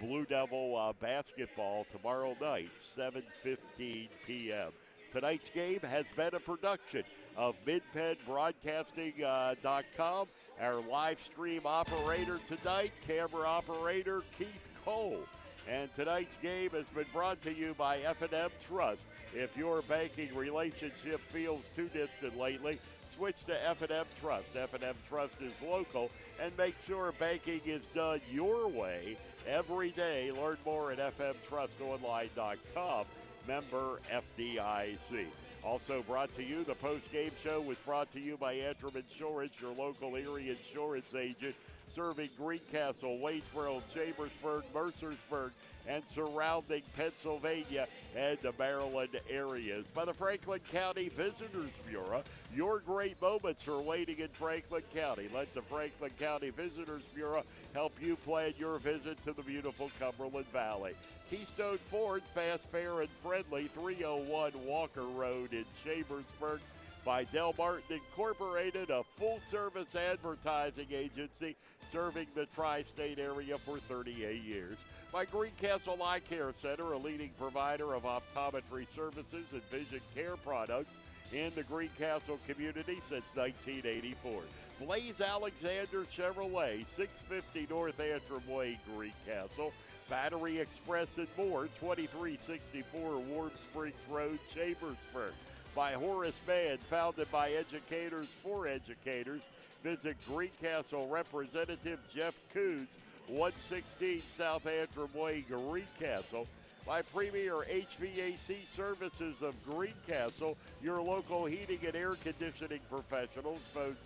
Blue Devil basketball tomorrow night, 7:15 p.m. Tonight's game has been a production of MidPennBroadcasting.com. Our live stream operator tonight, camera operator Keith Cole. And tonight's game has been brought to you by F&M Trust. If your banking relationship feels too distant lately, switch to F&M Trust. F&M Trust is local, and make sure banking is done your way every day. Learn more at fmtrustonline.com. Member FDIC. Also brought to you, the post-game show was brought to you by Antrim Insurance, your local Erie insurance agent, serving Greencastle, Waynesboro, Chambersburg, Mercersburg, and surrounding Pennsylvania and the Maryland areas. By the Franklin County Visitors Bureau, your great moments are waiting in Franklin County. Let the Franklin County Visitors Bureau help you plan your visit to the beautiful Cumberland Valley. Keystone Ford, fast, fair, and friendly, 301 Walker Road in Chambersburg. By Del Martin Incorporated, a full-service advertising agency serving the tri-state area for 38 years. By Greencastle Eye Care Center, a leading provider of optometry services and vision care products in the Greencastle community since 1984. Blaze Alexander Chevrolet, 650 North Antrim Way, Greencastle. Battery Express and more, 2364 Warm Springs Road, Chambersburg. By Horace Mann, founded by educators for educators. Visit Greencastle Representative Jeff Coons, 116 South Antrim Way, Greencastle. By Premier HVAC Services of Greencastle, your local heating and air conditioning professionals. Phone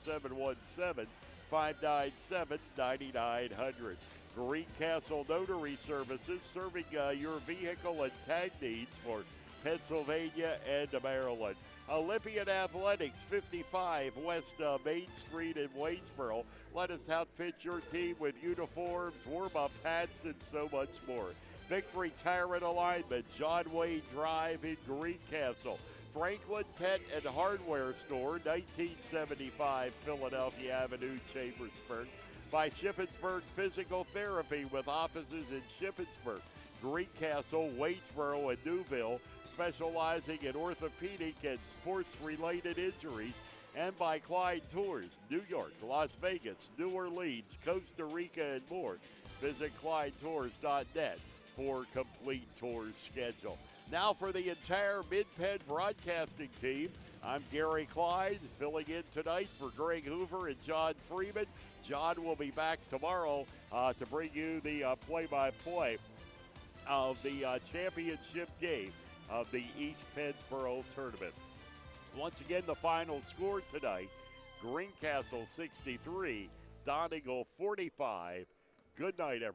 717-597-9900. Greencastle Notary Services, serving your vehicle and tag needs for Pennsylvania and Maryland. Olympian Athletics, 55 West Main Street in Waynesboro. Let us outfit your team with uniforms, warm-up hats, and so much more. Victory Tire and Alignment, John Wayne Drive in Greencastle. Franklin Pet and Hardware Store, 1975 Philadelphia Avenue, Chambersburg. By Shippensburg Physical Therapy, with offices in Shippensburg, Greencastle, Waynesboro, and Newville, specializing in orthopedic and sports-related injuries. And by Clyde Tours, New York, Las Vegas, New Orleans, Costa Rica, and more. Visit ClydeTours.net for complete tour schedule. Now for the entire Mid-Penn broadcasting team, I'm Gary Clyde, filling in tonight for Greg Hoover and John Freeman. John will be back tomorrow to bring you the play-by-play of the championship game of the East Pennsboro tournament. Once again, the final score tonight, Greencastle 63, Donegal 45. Good night, everyone.